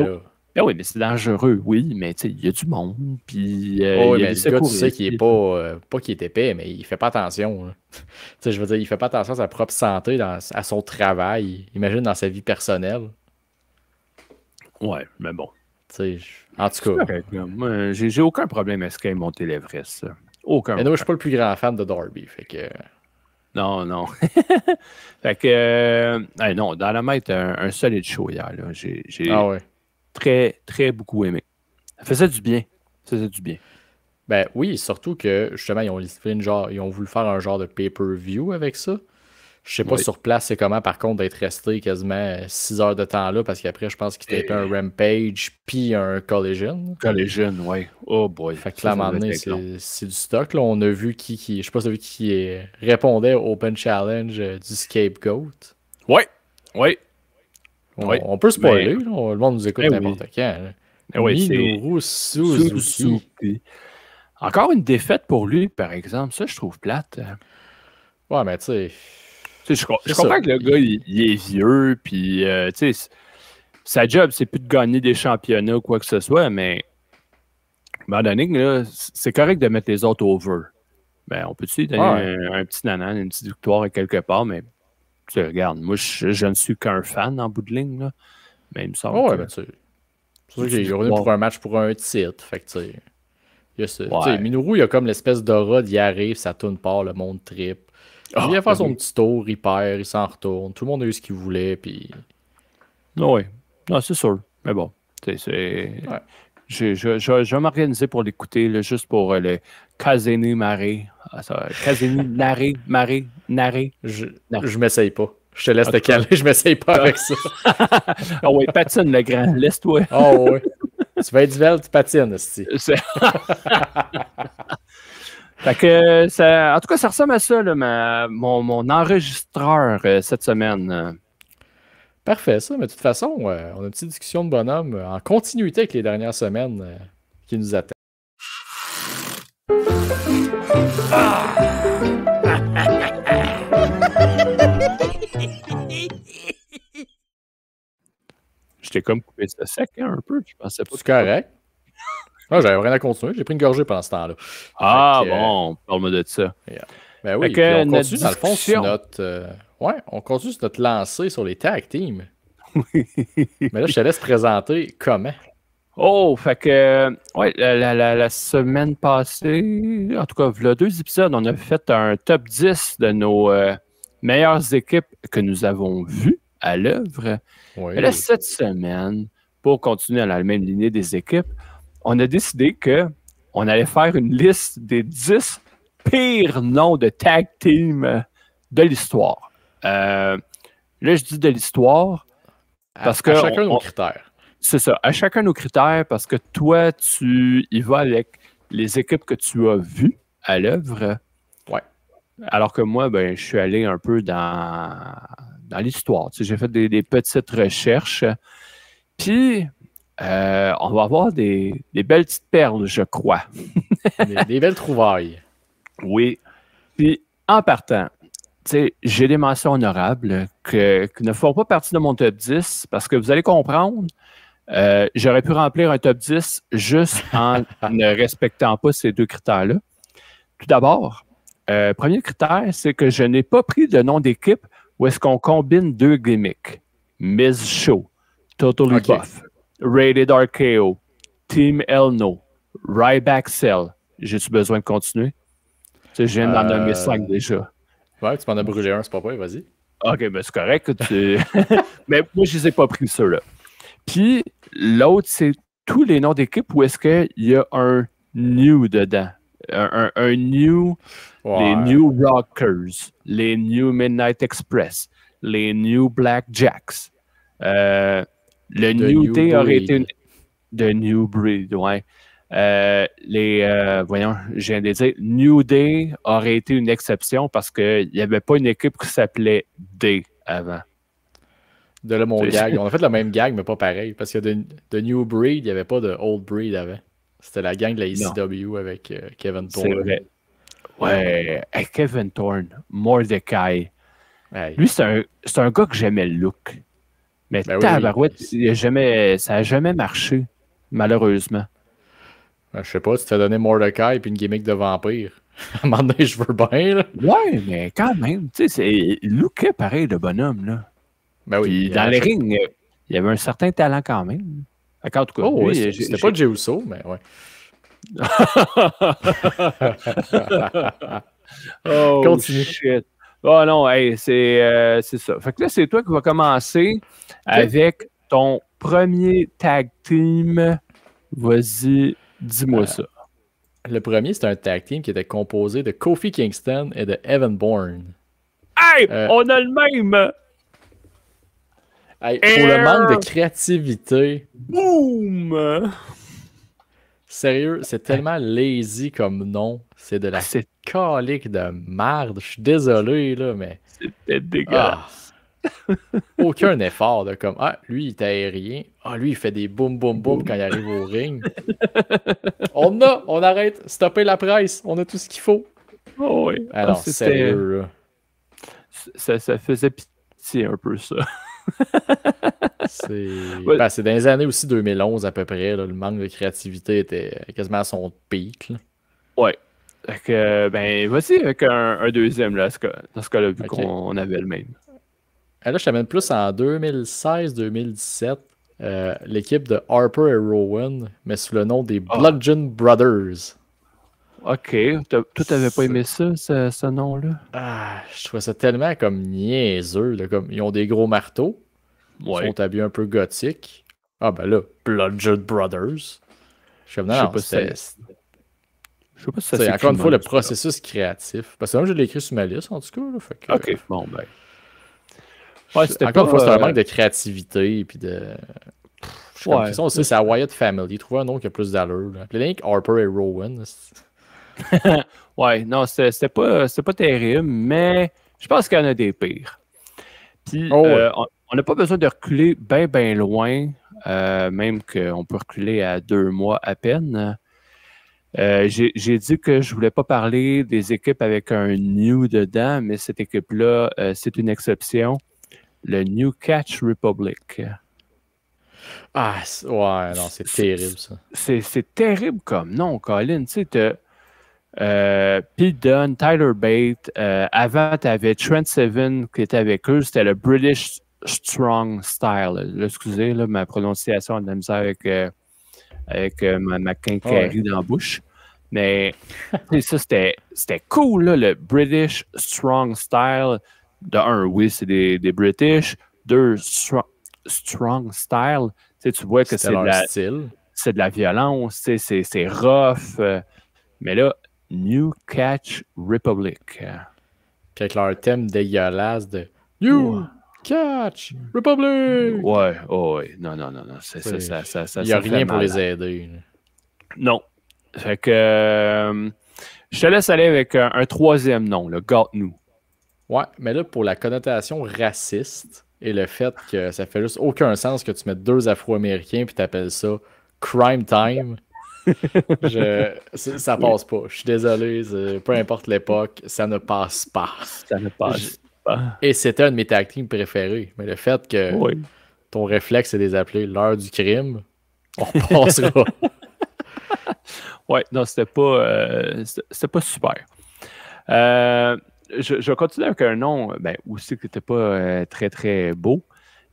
Ben oui, mais c'est dangereux, oui, mais tu sais, il y a du monde, puis il y a mais le gars, tu sais qu'il est pas qu'il est épais, mais il fait pas attention. Tu sais, je veux dire, il fait pas attention à sa propre santé, à son travail, imagine dans sa vie personnelle. Ouais, mais bon. Tu sais, en tout cas. Correct, moi, j'ai aucun problème à ce qu'il ait monté l'Everest, ça. Aucun. Mais non, je suis pas le plus grand fan de Darby, fait que... Non. Fait que... non, dans la main, un solide show hier, là. J'ai très, très beaucoup aimé. Ça faisait du bien. Ben oui, surtout que, justement, ils ont voulu faire un genre de pay-per-view avec ça. Je sais pas sur place c'est comment, par contre, d'être resté quasiment 6 heures de temps là, parce qu'après, je pense qu'il était un Rampage puis un Collision. Collision, oui. Oh boy. Fait que là, à un moment donné, c'est du stock. Là. On a vu je sais pas si vous avez vu qui répondait au Open Challenge du Scapegoat. Oui. On peut spoiler, là. Le monde nous écoute n'importe quand. Minoru Suzuki. Encore une défaite pour lui, par exemple. Ça, je trouve plate. Ouais, mais tu sais... Je comprends que le gars, il est vieux, puis sa job, c'est plus de gagner des championnats ou quoi que ce soit, mais à un moment donné, là, c'est correct de mettre les autres over. Ben, on peut-tu donner un petit nanan, une petite victoire à quelque part, mais tu regarde, moi, je ne suis qu'un fan en bout de ligne, là, mais il me semble que... Ben, c'est sûr qu'il est revenu pour un match pour un titre, fait que tu sais... Minoru, il a comme l'espèce d'aura d'y arrive, ça tourne pas, le monde trip. Il vient faire son petit tour, il perd, il s'en retourne. Tout le monde a eu ce qu'il voulait, puis... Oui, non, c'est sûr. Mais bon, je vais m'organiser pour l'écouter, là, juste pour le Kazeni Maré. Kazeni Naré. Je m'essaye pas. Je te laisse te caler, je m'essaye pas avec ça. Ah oui, patine le grand, laisse-toi. Oh oui. Tu vas être duvel, tu patines, aussi. Fait que en tout cas, ça ressemble à ça, là, mon enregistreur cette semaine. Parfait, ça. Mais de toute façon, on a une petite discussion de bonhomme en continuité avec les dernières semaines qui nous attendent. Je t'ai comme coupé ça sec un peu. Je pensais pas. C'est correct. J'avais rien à continuer. J'ai pris une gorgée pendant ce temps-là. Bon, parle-moi de ça. Ben oui, on continue dans le fond sur notre... on continue sur notre lancée sur les tag teams. Mais là, je te laisse présenter comment. Oh, fait que, ouais, la semaine passée, en tout cas, il y a 2 épisodes, on a fait un top 10 de nos meilleures équipes que nous avons vues à l'œuvre. Et là, Oui. cette semaine, pour continuer dans la même lignée des équipes, on a décidé qu'on allait faire une liste des 10 pires noms de tag team de l'histoire. Là, je dis de l'histoire parce que... À chacun nos critères. C'est ça, à chacun nos critères, parce que toi, tu y vas avec les équipes que tu as vues à l'œuvre. Ouais. Alors que moi, ben, je suis allé un peu dans l'histoire. Tu sais, j'ai fait des petites recherches. Puis, on va avoir des belles petites perles, je crois. Des belles trouvailles. Oui. Puis, en partant, tu sais, j'ai des mentions honorables qui ne font pas partie de mon top 10 parce que vous allez comprendre. J'aurais pu remplir un top 10 juste en ne respectant pas ces 2 critères-là. Tout d'abord, premier critère, c'est que je n'ai pas pris de nom d'équipe où est-ce qu'on combine 2 gimmicks. Miz Show, Totally Buff, Rated RKO, Team Elno, Ryback Cell. J'ai-tu besoin de continuer? Tu sais, je viens d'en nommer 5 déjà. Ouais, tu m'en as brûlé un, c'est pas vrai, vas-y. OK, ben c'est correct. Mais moi, je les ai pas pris, ceux-là. Puis, l'autre, c'est tous les noms d'équipes où est-ce qu'il y a un new dedans. Un new, les New Rockers, les New Midnight Express, les New Black Jacks. Le New Day aurait été de New Breed, ouais. Voyons, je viens de dire, New Day aurait été une exception parce qu'il n'y avait pas une équipe qui s'appelait Day avant. De là, mon gag. On a fait le même gag, mais pas pareil. Parce que de New Breed, il n'y avait pas de Old Breed avant. C'était la gang de la ECW avec Kevin Thorne. C'est vrai. Ouais, hey, Kevin Thorne, Mordecai. Hey. Lui, c'est un gars que j'aimais le look. Mais tabarouette, ça n'a jamais marché, malheureusement. Ben, je sais pas, tu t'as donné Mordecai et une gimmick de vampire. À un moment donné, je veux bien, là. Ouais, mais quand même, tu sais, c'est lookait pareil, le bonhomme, là. Ben oui. Puis dans les rings, il y avait un certain talent quand même. En tout cas, oh, lui, c'était pas Jey Uso, mais ouais. Oh, continue. Shit. Oh non, hey, c'est ça. Fait que là, c'est toi qui vas commencer avec ton premier tag team. Vas-y, dis-moi ça. Le premier, c'était un tag team qui était composé de Kofi Kingston et de Evan Bourne. Hey, on a le même! Hey, pour le manque de créativité. Boom! Sérieux, c'est tellement lazy comme nom. C'est de la calique de merde. Je suis désolé, là, mais... C'était dégueulasse. Aucun effort de comme, lui, il est aérien. Lui, il fait des boum, boum, boum quand il arrive au ring. On arrête. Stoppez la presse. On a tout ce qu'il faut. Oh oui. Alors, sérieux, là. Ça faisait pitié un peu, ça. C'est dans les années aussi 2011 à peu près. Là, le manque de créativité était quasiment à son pic. Là. Ouais. Donc, ben, vas-y avec un deuxième, là, dans ce cas-là, vu qu'on avait le même. Là, je t'amène plus en 2016-2017. L'équipe de Harper et Rowan, mais sous le nom des Bludgeon Brothers. OK. Toi, t'avais pas aimé ça, ce nom-là? Je trouvais ça tellement comme niaiseux. Là, comme, ils ont des gros marteaux. Ils sont habillés un peu gothiques. Ben là, Bludgeon Brothers. Je sais pas si c'est encore une fois le processus créatif. Parce que moi, je l'ai écrit sur ma liste, en tout cas. Là, fait que, OK, bon, ben. Encore une fois, c'est un manque de créativité. Puis de... c'est la Wyatt Family. Trouver un nom qui a plus d'allure. Puis les Harper et Rowan. Ouais, non, c'était pas terrible, mais je pense qu'il y en a des pires. Puis, on n'a pas besoin de reculer bien loin, même qu'on peut reculer à 2 mois à peine. J'ai dit que je voulais pas parler des équipes avec un new dedans, mais cette équipe-là, c'est une exception. Le New Catch Republic. Non, c'est terrible, ça. C'est terrible comme nom, Colin. Tu sais, Pete Dunne, Tyler Bate. Avant, tu avais Trent Seven qui était avec eux. C'était le British Strong Style. Là, excusez, là, ma prononciation a de la misère avec ma quincaillerie dans la bouche. Mais ça, c'était cool, là, le British Strong Style. De un, oui, c'est des British. Deux, Strong Style. Tu vois que c'est de la violence, c'est rough. Mais là, New Catch Republic. Puis avec leur thème dégueulasse de New Catch Republic. Ouais. Non. Il n'y a rien pour les aider. Non. Fait que je te laisse aller avec un troisième nom, le Got-Nous. Ouais, mais là, pour la connotation raciste et le fait que ça fait juste aucun sens que tu mettes 2 Afro-Américains puis t'appelles ça Crime Time, ça passe pas. Je suis désolé, peu importe l'époque, ça ne passe pas. Ça ne passe pas. Et c'était un de mes tag teams préférés. Mais le fait que ton réflexe, c'est de les appeler l'heure du crime, on repassera. Ouais, non, c'était pas super. Je vais continuer avec un nom aussi qui n'était pas très, très beau.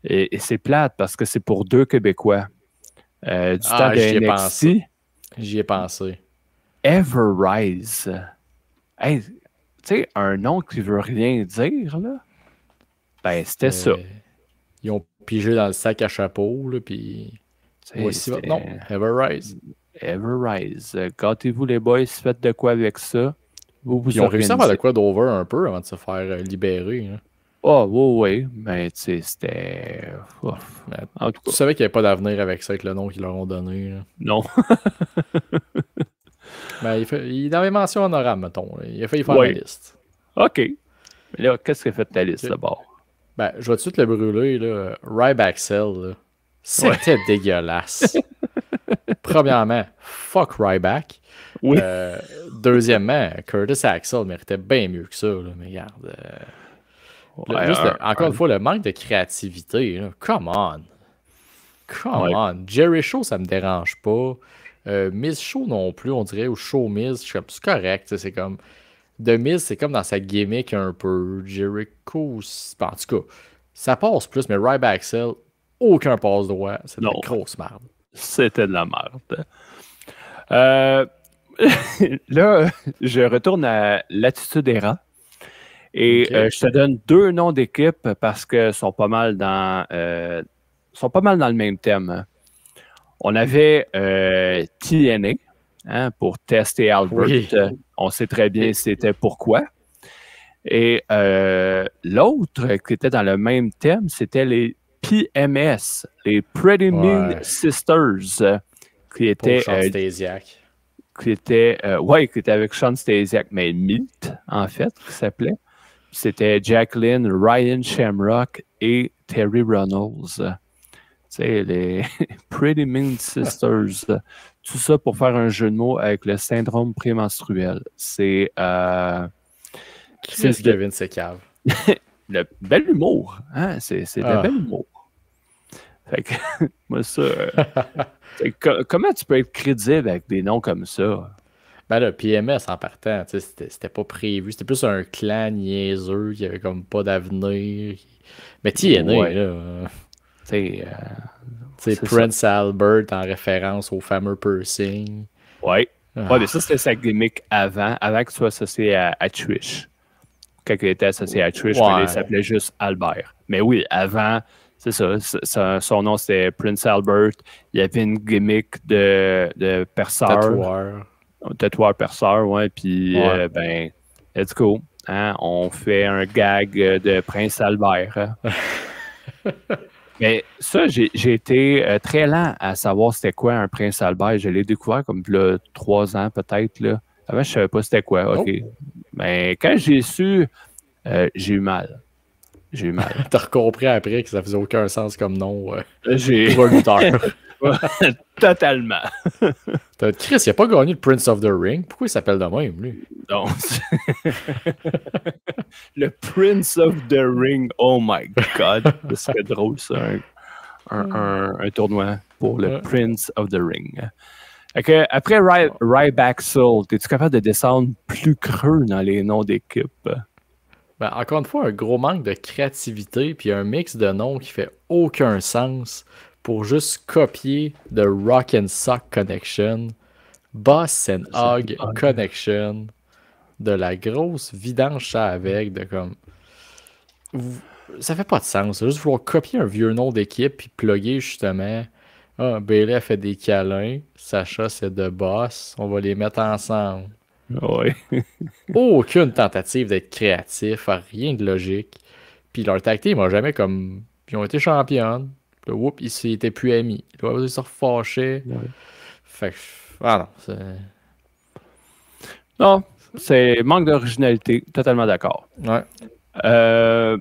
Et c'est plate parce que c'est pour 2 Québécois. Du temps de NXT. J'y ai pensé. Everrise. Hey, tu sais, un nom qui veut rien dire, là. Ben, c'était ça. Ils ont pigé dans le sac à chapeau, là, puis... Voici votre nom, Everrise. Everrise. Gâtez-vous, les boys, faites de quoi avec ça. Ils ont réussi à faire de quoi d'over un peu avant de se faire libérer. Hein. Oh, oui, mais tu sais, c'était... En tout cas. Tu savais qu'il n'y avait pas d'avenir avec ça, avec le nom qu'ils leur ont donné. Là. Non. Mais il avait mention honorable, mettons. Il a failli faire la liste. OK. Mais là, qu'est-ce qu'il a fait de ta liste, d'abord? Ben, je vais tout de suite le brûler. Là. Ryback Cell, c'était dégueulasse. Premièrement, fuck Ryback. Oui. Deuxièmement, Curtis Axel méritait bien mieux que ça. Là, mais regarde. Encore une fois, le manque de créativité. Là. Come on. Jerry Show, ça me dérange pas. Miz Show non plus, on dirait. Ou Show Miz, c'est correct. C'est comme. The Miz, c'est comme dans sa gimmick un peu. Jericho, en tout cas, ça passe plus. Mais Ryback Axel, aucun passe droit. C'est de la grosse merde. C'était de la merde. Là, je retourne à l'Attitude Era. Et je te donne 2 noms d'équipes parce que sont pas mal dans le même thème. Hein. On avait TNA pour Test et Albert. Oui. On sait très bien c'était pourquoi. Et l'autre qui était dans le même thème, c'était les PMS, les Pretty Mean Sisters, qui étaient qui était avec Sean Stasiak, mais Meat, en fait, qui s'appelait. C'était Jacqueline, Ryan Shamrock et Terry Runnels. Tu sais, les Pretty Mean Sisters. Tout ça pour faire un jeu de mots avec le syndrome prémenstruel. C'est... Kevin, c'est cave. Le bel humour. Hein? C'est le bel humour. Fait que, moi, ça... comment tu peux être crédible avec des noms comme ça? Ben là, PMS en partant, c'était pas prévu. C'était plus un clan niaiseux qui avait comme pas d'avenir. Mais TNA, là... C'est Prince ça. Albert en référence au fameux piercing. Oui. Ouais, mais ça, c'était sa gimmick avant qu'il soit associé à Trish. Quand il était associé à Trish, il s'appelait juste Albert. Mais oui, avant... C'est ça. Son nom, c'était Prince Albert. Il y avait une gimmick de perceur. Tatoueur perceur, ouais. Puis, let's go. Hein? On fait un gag de Prince Albert. Hein? Mais ça, j'ai été très lent à savoir c'était quoi un Prince Albert. Je l'ai découvert comme là, 3 ans peut-être. Là. Avant, je ne savais pas c'était quoi. OK. Mais quand j'ai su, j'ai eu mal. T'as compris après que ça faisait aucun sens comme nom pour un lutteur. Totalement. Chris, il n'a pas gagné le Prince of the Ring. Pourquoi il s'appelle de même, lui? Non. Le Prince of the Ring. Oh my God. Ce serait drôle, ça. Un tournoi pour le Prince of the Ring. Okay, après Ryback Soul, es-tu capable de descendre plus creux dans les noms d'équipes? Ben, encore une fois, un gros manque de créativité puis un mix de noms qui fait aucun sens pour juste copier The Rock and Sock Connection, Boss and Hog Connection, de la grosse vidange ça avec, de comme... Ça fait pas de sens, c'est juste vouloir copier un vieux nom d'équipe puis plugger justement... Ah, Bayley a fait des câlins, Sacha c'est de Boss, on va les mettre ensemble. Ouais. Aucune tentative d'être créatif, rien de logique. Puis leur tag team, ils m'ont jamais comme... Ils ont été championnes. Le whoop, ils étaient plus amis. Là, ils se refâchaient. Ouais. Fait que... Ah non, c'est... Non, c'est manque d'originalité. Totalement d'accord. Ouais.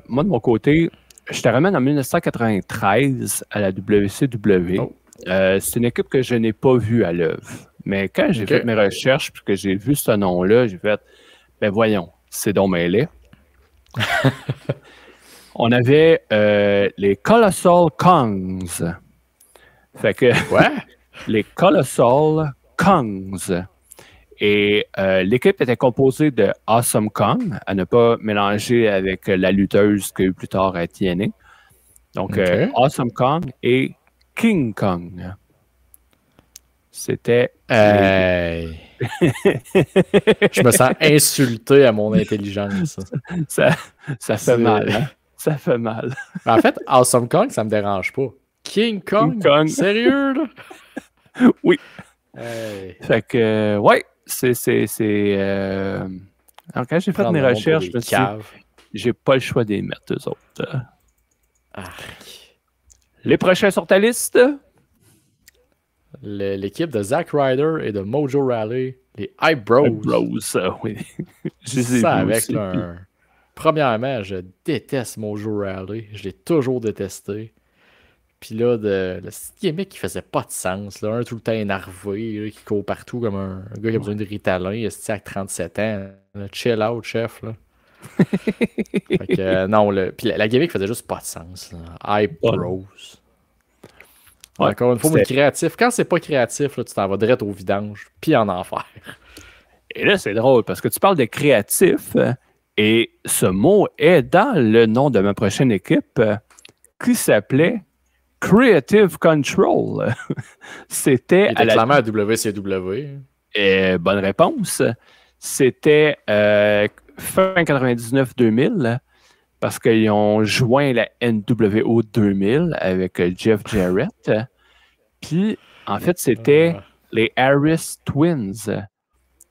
Moi, de mon côté, je te ramène en 1993 à la WCW. Oh. C'est une équipe que je n'ai pas vue à l'œuvre. Mais quand j'ai fait mes recherches et que j'ai vu ce nom-là, j'ai fait, ben voyons, c'est donc mêlé. On avait les Colossal Kongs. Fait que... Quoi? Les Colossal Kongs. Et l'équipe était composée de Awesome Kong, à ne pas mélanger avec la lutteuse qu'il y a eu plus tard à TNA. Donc, Awesome Kong et King Kong. C'était... Je me sens insulté à mon intelligence. Ça fait mal, hein? Ça fait mal. En fait, Awesome Kong, ça me dérange pas. King Kong? Sérieux, là? Oui. Hey. Fait que, ouais, c'est... Alors, quand j'ai fait mes recherches, je me suis dit, j'ai pas le choix d'y mettre, eux autres. Les prochains sur ta liste? L'équipe de Zack Ryder et de Mojo Rawley, les Eyebrows. Oui. Ça avec leur... Premièrement, je déteste Mojo Rawley. Je l'ai toujours détesté. Puis là, le gimmick qui faisait pas de sens. Là. Un tout le temps énervé, là, qui court partout comme un gars qui a besoin de Ritalin. Il est à 37 ans. Là. Chill out, chef. Là. Fait que, non, puis la gimmick faisait juste pas de sens. Eyebrows. Ouais, encore une fois, le créatif. Quand c'est pas créatif, là, tu t'en vas direct au vidange, puis en enfer. Et là, c'est drôle, parce que tu parles de créatif, et ce mot est dans le nom de ma prochaine équipe, qui s'appelait Creative Control. C'était à la WCW. Bonne réponse. C'était fin 99-2000, parce qu'ils ont joint la NWO 2000 avec Jeff Jarrett. Puis, en fait, c'était les Harris Twins.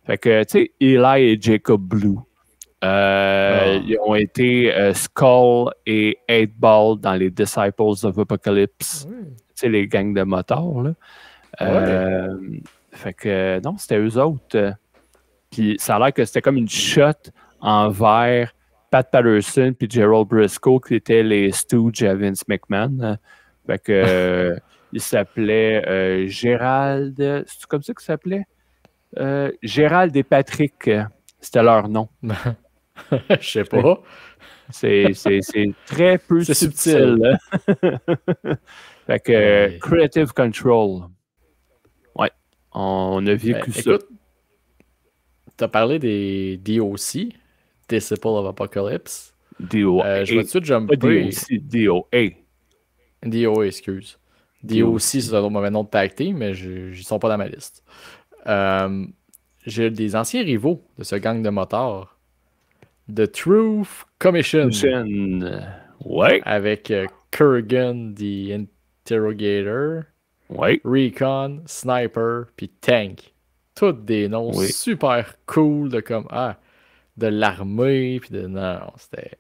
Fait que, tu sais, Eli et Jacob Blue. Ils ont été Skull et 8-Ball dans les Disciples of Apocalypse. Tu sais, les gangs de motards, là. Fait que, non, c'était eux autres. Puis ça a l'air que c'était comme une shot envers Pat Patterson puis Gerald Briscoe, qui étaient les Stooges à Vince McMahon. Fait que, il s'appelait Gérald... C'est comme ça qu'il s'appelait? Gérald et Patrick. C'était leur nom. Je sais pas. C'est très peu subtil. Fait que Creative Control. Ouais. On a vécu ça. Écoute, t'as parlé des DOC, Disciple of Apocalypse. DOA. Je vais tout de suite jumper. DOA. DOA, excuse. DOC, c'est un autre mauvais nom de tag team, mais ils sont pas dans ma liste. J'ai des anciens rivaux de ce gang de motards. The Truth Commission. Ouais. Avec Kurgan, The Interrogator. Ouais. Recon, Sniper, puis Tank. Tous des noms super cool de comme de l'armée, puis de non, c'était.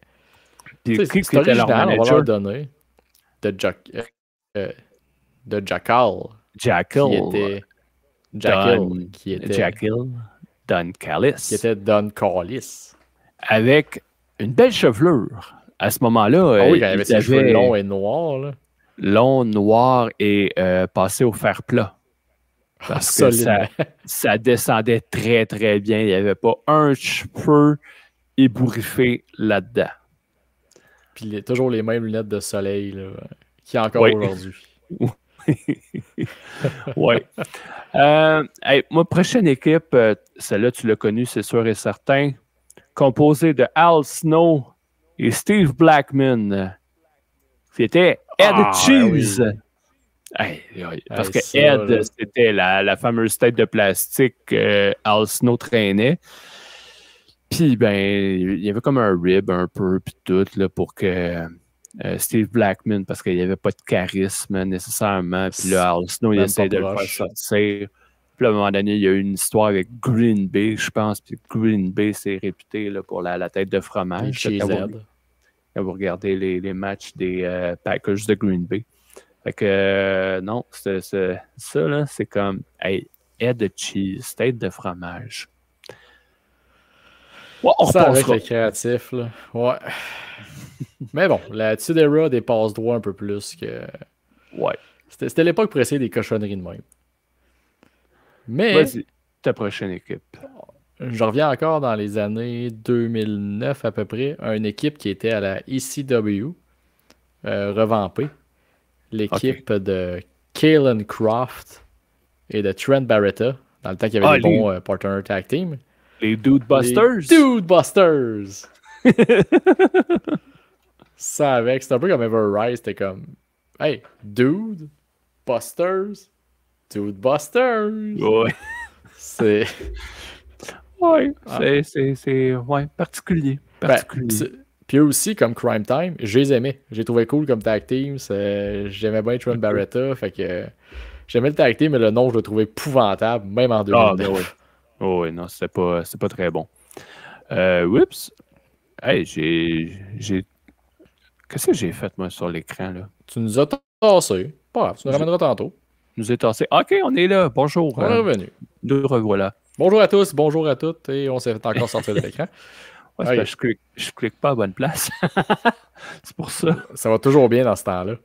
C'est original, on va leur donner. De Jackal. Qui était Jackal. Don Callis. Qui était Don Callis. Avec une belle chevelure. À ce moment-là, il avait ses cheveux longs et noirs. Là. Long, noir et passé au fer plat. Parce que ça descendait très, très bien. Il n'y avait pas un cheveu ébouriffé là-dedans. Puis toujours les mêmes lunettes de soleil qu'il y a encore aujourd'hui. Oui. Ma prochaine équipe, celle-là, tu l'as connue, c'est sûr et certain, composée de Al Snow et Steve Blackman. C'était Ed Cheese. Parce que Ed, c'était la fameuse tête de plastique Al Snow traînait. Puis, ben, il y avait comme un rib un peu, puis tout, là, pour que Steve Blackman, parce qu'il n'y avait pas de charisme nécessairement. Puis là, Al Snow, il essaie de le faire sortir. Puis à un moment donné, il y a eu une histoire avec Green Bay, je pense. Puis Green Bay, c'est réputé là, pour la tête de fromage. Quand vous regardez les matchs des Packers de Green Bay. Fait que non, ça, là, c'est comme head de cheese, tête de fromage. Ouais, ça avec les créatifs, là. Ouais. Mais bon, l'attitude era dépasse droit un peu plus que. Ouais. C'était l'époque pour essayer des cochonneries de même. Mais. Vas-y, ta prochaine équipe. Je reviens encore dans les années 2009 à peu près. Une équipe qui était à la ECW, revampée. L'équipe de Kalen Croft et de Trent Barretta, dans le temps qu'il y avait des bons partner tag team. Les Dude Busters. Les Dude Busters. Ça avec, c'est un peu comme Ever Rise, c'était comme, hey, Dude Busters, Dude Busters. Ouais. C'est. Ouais, c'est particulier. Puis eux aussi, comme Crime Time, je les aimais. J'ai trouvé cool comme tag team. J'aimais bien Trent Barretta. Fait que j'aimais le tag team, mais le nom, je le trouvais épouvantable, même en 2009. Ah, ben oui. Oh, oui, non, c'est pas très bon. Oups. Hey, Qu'est-ce que j'ai fait, moi, sur l'écran, là? Tu nous as tassé. Pas grave, tu nous ramèneras tantôt. Nous est tassé. OK, on est là. Bonjour. On est revenu. Nous revoilà. Bonjour à tous, bonjour à toutes, et on s'est encore sorti de l'écran. Ouais, je clique pas à bonne place. C'est pour ça. Ça va toujours bien dans ce temps-là.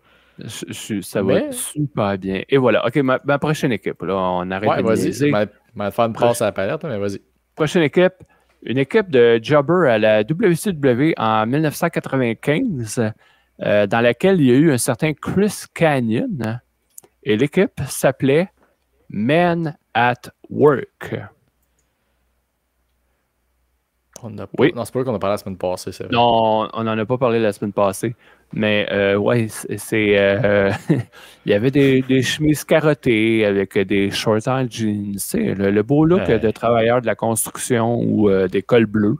Ça va super bien. Et voilà. OK, ma prochaine équipe. Là, on arrête de vas-y. On va faire une passe à la palette, mais vas-y. Prochaine équipe. Une équipe de jobber à la WCW en 1995, dans laquelle il y a eu un certain Chris Kanyon. Et l'équipe s'appelait Men at Work. Oui. Non, c'est pas vrai qu'on a parlé la semaine passée, c'est vrai. Non, on n'en a pas parlé la semaine passée. Mais ouais, il y avait des chemises carottées avec des shorts en jeans. Le beau look de travailleur de la construction ou des cols bleus.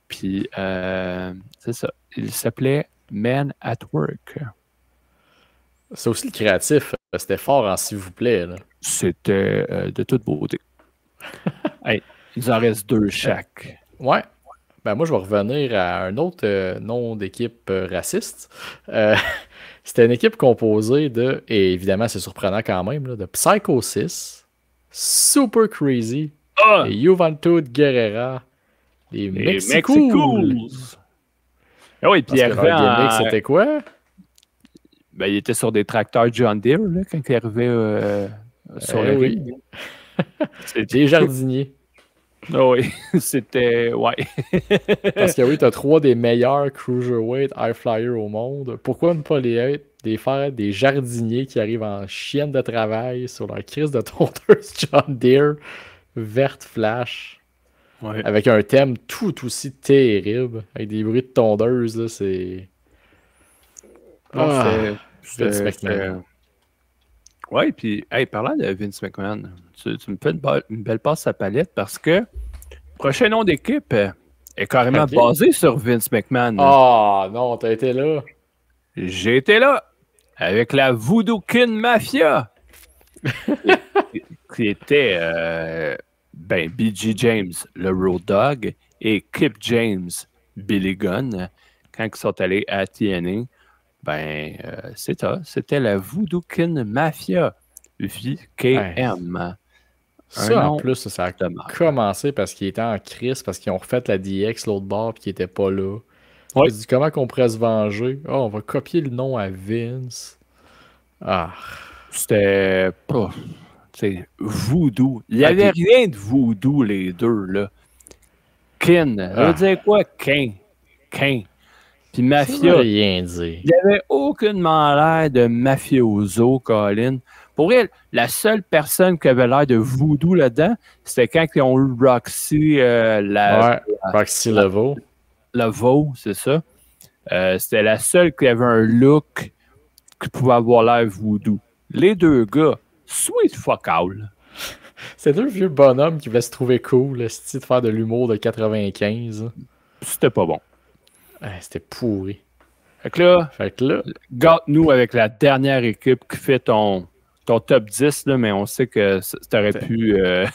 Puis, c'est ça. Il s'appelait Men at Work. C'est aussi le créatif. C'était fort en s'il vous plaît. Là. C'était de toute beauté. Hey, il nous en reste 2 chaque. Ouais. Ben moi, je vais revenir à un autre nom d'équipe raciste. C'était une équipe composée de, et évidemment, c'est surprenant quand même, là, de Psycho 6, Super Crazy et Juventud Guerrera, les Mexicools. Ah oui, puis leur gimmick, c'était quoi? Ben, il était sur des tracteurs John Deere là, quand il arrivait sur le ring. C'était les jardiniers. Oh oui, c'était. Ouais. Parce que oui, tu as 3 des meilleurs cruiserweight high flyers au monde. Pourquoi ne pas les faire des jardiniers qui arrivent en chienne de travail sur leur crise de tondeuse John Deere verte flash avec un thème tout aussi terrible avec des bruits de tondeuse là, c'est Vince McMahon. Ouais, puis parlant de Vince McMahon, tu me fais une belle passe à palette parce que le prochain nom d'équipe est carrément basé sur Vince McMahon. Ah non, t'as été là. J'ai été là avec la Voodoo Kin Mafia qui était B.G. James, le Road Dog, et Kip James, Billy Gunn, quand ils sont allés à TNA. C'était la Voodoo Kin Mafia, VKM. Ça, en plus, ça a commencé parce qu'il était en crise, parce qu'ils ont refait la DX l'autre bord et qu'il était pas là. Ouais. Dit, comment qu'on pourrait se venger? Oh, on va copier le nom à Vince. C'était pas... C'est voodoo. Il n'y avait rien de voodoo, les deux, là. Kin. Ça veut dire quoi, Kin? Puis Mafia. Rien dit. Il n'y avait aucunement l'air de mafioso, Colin. Pour elle, la seule personne qui avait l'air de voodoo là-dedans, c'était quand ils ont eu Roxy, Roxy Laveau. Laveau, c'est ça. C'était la seule qui avait un look qui pouvait avoir l'air voodoo. les deux gars, sweet fuck all. C'est deux vieux bonhommes qui voulaient se trouver cool, le style de faire de l'humour de 95. C'était pas bon. C'était pourri. Fait que là, gâte-nous avec la dernière équipe qui fait ton top 10, là, mais on sait que t'aurais pu faire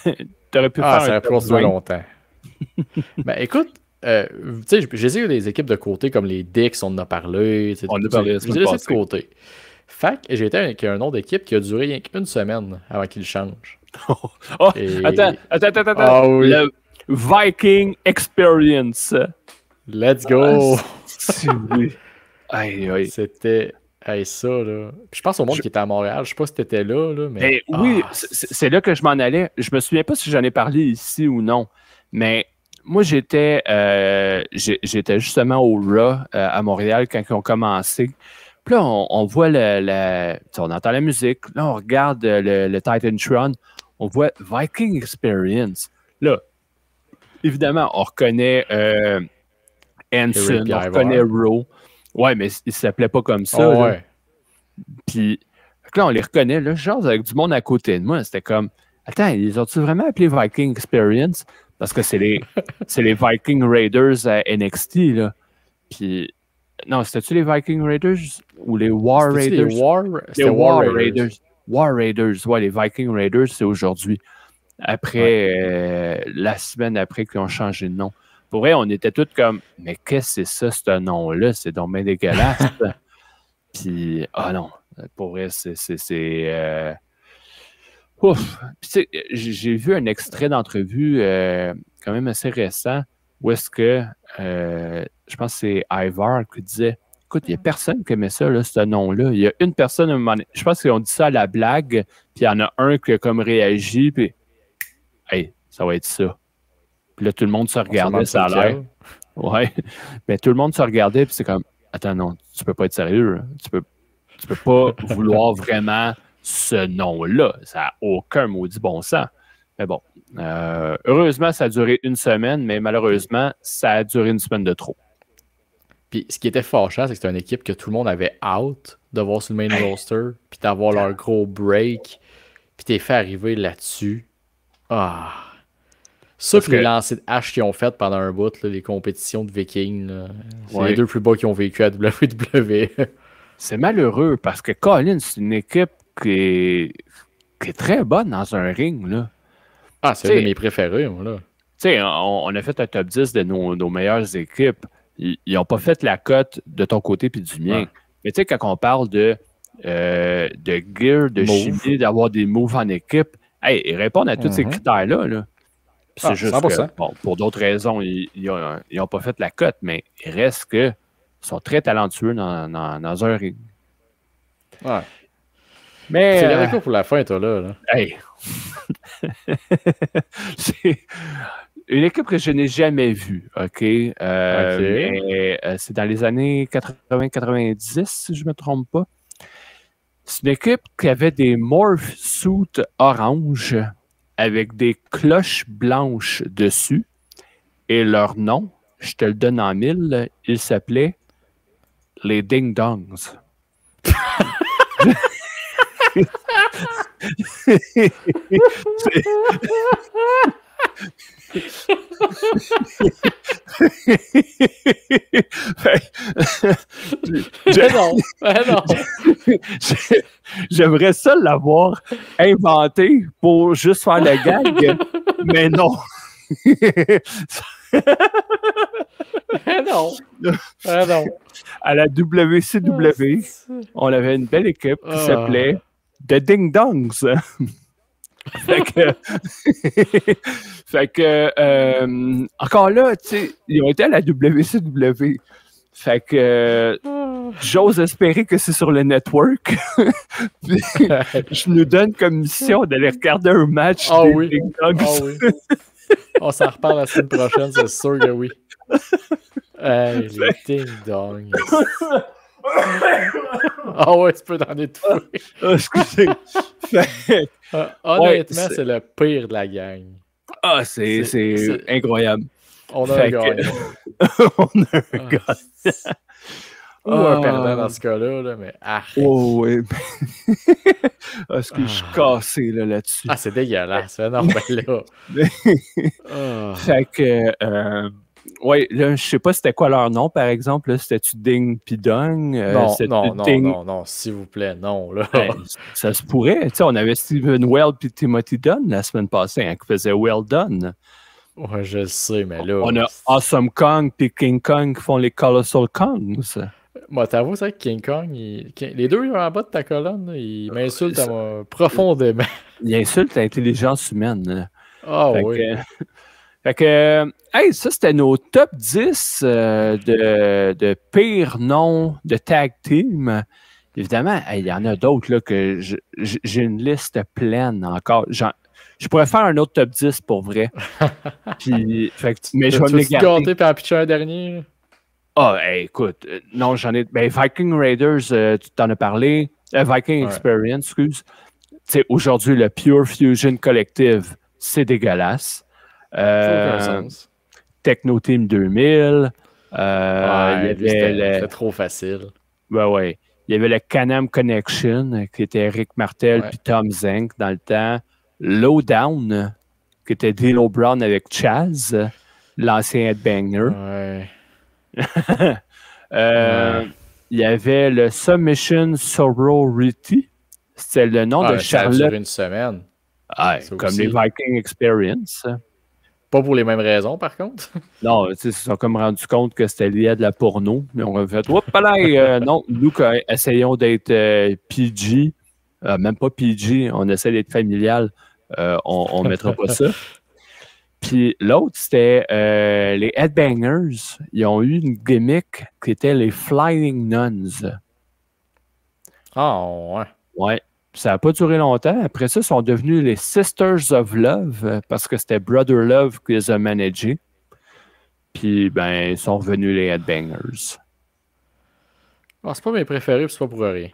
ça aurait pu durer longtemps. Ben écoute, tu sais, j'ai eu des équipes de côté comme les Dicks, on en a parlé. On en a parlé. J'ai laissé de côté. Fait que j'ai été avec un nom d'équipe qui a duré rien qu'une semaine avant qu'il change. Attends. Ah, oui. Le Viking Experience. Let's go! Oui. Aïe. C'était ça, là. Puis je pense au monde qui était à Montréal. Je sais pas si t'étais là, mais... oui, c'est là que je m'en allais. Je me souviens pas si j'en ai parlé ici ou non, mais moi, j'étais justement au Raw à Montréal quand ils ont commencé. Puis là, on voit on entend la musique. Là, on regarde le Titantron. On voit Viking Experience. Là, évidemment, on reconnaît Hanson, on reconnaît Raw. Ouais, mais il s'appelait pas comme ça. Ouais. Puis là, on les reconnaît. Là, genre avec du monde à côté de moi. C'était comme, attends, ils ont-tu vraiment appelé Viking Experience? Parce que c'est les Viking Raiders à NXT, là. Puis, non, c'était-tu les Viking Raiders ou les War Raiders? Les War Raiders. War Raiders, ouais, les Viking Raiders, c'est aujourd'hui. Après, la semaine après qu'ils ont changé de nom. Pour vrai, on était tous comme, mais qu'est-ce que c'est ça, ce nom-là? C'est donc bien dégueulasse. Puis, non, pour vrai, c'est ouf! Puis, j'ai vu un extrait d'entrevue quand même assez récent où est-ce que je pense que c'est Ivar qui disait écoute, il n'y a personne qui aimait ça, là, ce nom-là. Il y a une personne, à un moment donné, je pense qu'ils ont dit ça à la blague, puis il y en a un qui a comme réagi, puis hey, ça va être ça. Puis là, tout le monde se regardait, ça a l'air. Ouais. Mais tout le monde se regardait, puis c'est comme attends, non, tu peux pas être sérieux. Hein. Tu peux pas vouloir vraiment ce nom-là. Ça n'a aucun maudit bon sens. Mais bon, heureusement, ça a duré une semaine, mais malheureusement, ça a duré une semaine de trop. Puis ce qui était fâchant, c'est que c'était une équipe que tout le monde avait out de voir sur le main roster, puis d'avoir leur gros break, puis t'es fait arriver là-dessus. Ça, puis les lancers de hache qu'ils ont fait pendant un bout, là, les compétitions de Vikings, c'est les deux plus bas qui ont vécu à WWE. C'est malheureux parce que Colin, c'est une équipe qui est très bonne dans un ring. Là. C'est une de mes préférés, moi, là. Tu sais, on a fait un top 10 de nos meilleures équipes. Ils n'ont pas fait la cote de ton côté puis du mien. Mais tu sais, quand on parle de gear, de chimie, d'avoir des moves en équipe, ils répondent à tous ces critères-là. Là. C'est juste 100%. Que, bon, pour d'autres raisons, ils n'ont pas fait la cote, mais il reste qu'ils sont très talentueux dans un ring. Ouais. Mais c'est gardé quoi pour la fin, toi, là? Hey! C'est une équipe que je n'ai jamais vue, OK? Mais c'est dans les années 80-90, si je ne me trompe pas. C'est une équipe qui avait des morph suits orange avec des cloches blanches dessus. Et leur nom, je te le donne en 1000, il s'appelait les Ding Dongs. J'aimerais ça l'avoir inventé pour juste faire le gag, mais non. non. À la WCW, on avait une belle équipe qui s'appelait The Ding Dongs. fait que encore là, tu sais, ils ont été à la WCW. Fait que j'ose espérer que c'est sur le network. Puis, je nous donne comme mission d'aller regarder un match des Ding Dongs. On s'en reparle la semaine prochaine, c'est sûr que oui. Les Ding Dongs. Tu peux t'en étouffer. Excusez. Honnêtement, c'est le pire de la gang. C'est incroyable. On a un gagnant. On a un gagnant. Ou un perdant dans ce cas-là, mais oui. Est-ce que je suis cassé là-dessus? Ah, c'est dégueulasse. Non, ben là. Fait que, ouais, là, je sais pas c'était quoi leur nom, par exemple. C'était-tu Ding pis Dong? Non, s'il vous plaît, non. Là. Ben, ça se pourrait. Tu sais, on avait Stephen Well puis Timothy Dunn la semaine passée, hein, qui faisait Well Done. Ouais, je le sais, mais là. On a Awesome Kong puis King Kong qui font les Colossal Kongs. Moi, t'avoues, c'est que King Kong, les deux en bas de ta colonne, là, ils m'insultent profondément. Il insulte l'intelligence humaine. Ah oui. Fait que, hey, ça, c'était nos top 10 de pires noms de tag team. Évidemment, il y en a d'autres là, que j'ai une liste pleine encore. Je pourrais faire un autre top 10 pour vrai. Puis, mais je vais me les garder. Tu gâter puis en pitcher un dernier? Ah, hey, écoute, non, j'en ai. Ben, Viking Raiders, tu t'en as parlé. Viking Experience, excuse. Tu sais, aujourd'hui, le Pure Fusion Collective, c'est dégueulasse. Techno Team 2000. C'était trop facile. Ouais. Il y avait le Can-Am Connection, qui était Rick Martel puis Tom Zenk dans le temps. Lowdown, qui était Dino Brown avec Chaz, l'ancien Headbanger. Il y avait le Submission Sorority. C'était le nom de Charlotte. Ça a duré une semaine. Comme aussi. Les Viking Experience. Pas pour les mêmes raisons, par contre. Non, ils se sont comme rendus compte que c'était lié à de la porno. Mais on a fait, non, nous, essayons d'être PG, même pas PG, on essaie d'être familial, on ne mettra pas ça. Puis l'autre, c'était les Headbangers. Ils ont eu une gimmick qui était les Flying Nuns. Ah, ouais. Ouais. Ça n'a pas duré longtemps. Après ça, ils sont devenus les Sisters of Love parce que c'était Brother Love qui les a managés. Puis, ben, ils sont revenus les Headbangers. Ah, c'est pas mes préférés, c'est pas pour rien.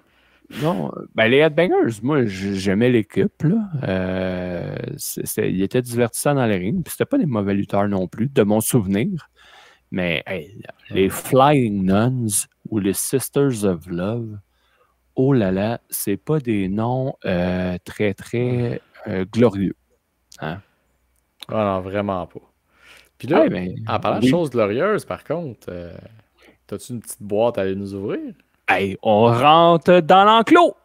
Non, ben les Headbangers, moi, j'aimais l'équipe. Il était divertissant dans les rings. Puis, c'était pas des mauvais lutteurs non plus, de mon souvenir. Mais les Flying Nuns ou les Sisters of Love, oh là là, c'est pas des noms très, très glorieux. Hein? Ah non, vraiment pas. Puis là, en parlant de choses glorieuses, par contre, t'as-tu une petite boîte à aller nous ouvrir? Hey, on rentre dans l'enclos!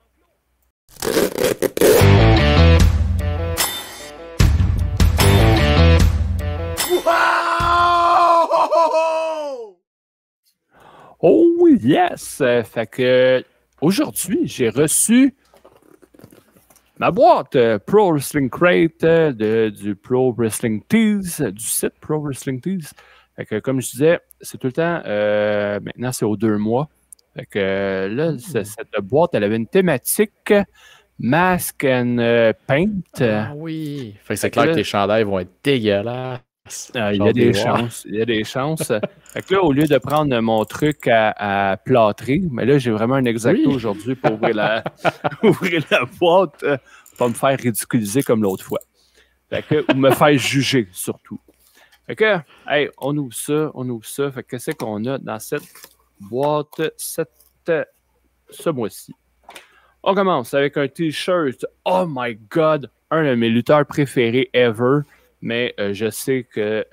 Oh yes! Fait que aujourd'hui, j'ai reçu ma boîte Pro Wrestling Crate du Pro Wrestling Tees, du site Pro Wrestling Tees. Fait que, comme je disais, c'est tout le temps, maintenant c'est aux 2 mois. Fait que là, cette boîte, elle avait une thématique Mask and Paint. Ah oui! Fait que c'est clair que tes chandails vont être dégueulasses. Il y a des chances. Fait que là, au lieu de prendre mon truc à plâtrer, mais là, j'ai vraiment un exacto aujourd'hui pour ouvrir la boîte, pour me faire ridiculiser comme l'autre fois. Fait que, ou me faire juger, surtout. Fait que, hey, on ouvre ça. Fait que qu'est-ce qu'on a dans cette boîte ce mois-ci? On commence avec un t-shirt. Oh my God! Un de mes lutteurs préférés ever. Mais je sais que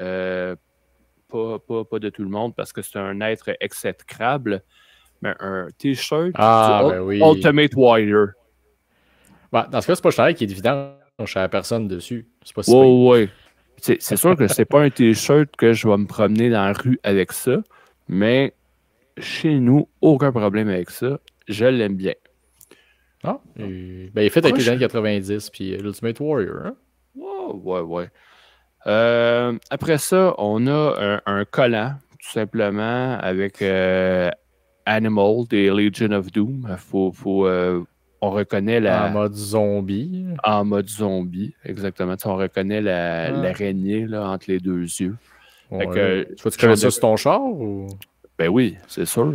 pas de tout le monde parce que c'est un être exécrable. Mais un t-shirt Ultimate Warrior. Bah, dans ce cas, c'est pas le chandail qui est évident. Je ne savais personne dessus. C'est pas si oui. C'est sûr que c'est pas un t-shirt que je vais me promener dans la rue avec ça. Mais chez nous, aucun problème avec ça. Je l'aime bien. Ah, il est fait avec les années 90 puis l'Ultimate Warrior. Hein? Ouais. Après ça, on a un collant, tout simplement, avec Animal des Legion of Doom. On reconnaît en mode zombie. En mode zombie, exactement. On reconnaît l'araignée là, entre les deux yeux. Ouais. Tu connais ça sur ton char? Ou? Ben oui, c'est sûr.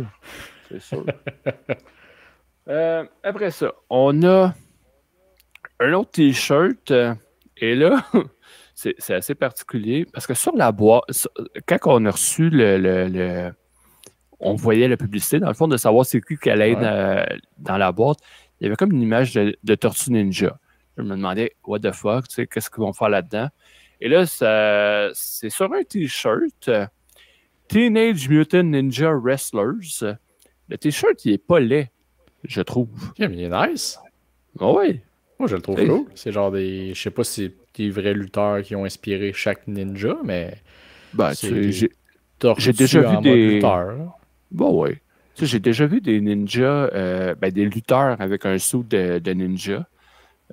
Après ça, on a un autre t-shirt. Et là, c'est assez particulier parce que sur la boîte, quand on a reçu on voyait la publicité, dans le fond, de savoir c'est qui allait être dans la boîte, il y avait comme une image de Tortue Ninja. Je me demandais, what the fuck, tu sais, qu'est-ce qu'ils vont faire là-dedans? Et là, c'est sur un T-shirt, Teenage Mutant Ninja Wrestlers. Le T-shirt, il est pas laid, je trouve. Yeah, mais il est nice. Oh oui. Moi, je le trouve cool. C'est genre des. Je sais pas si c'est des vrais lutteurs qui ont inspiré chaque ninja, mais. Ben, C'est tu sais, des tortues j'ai déjà vu en mode lutteur. Là. Bon, oui. Tu sais, j'ai déjà vu des ninjas, des lutteurs avec un suit de ninja.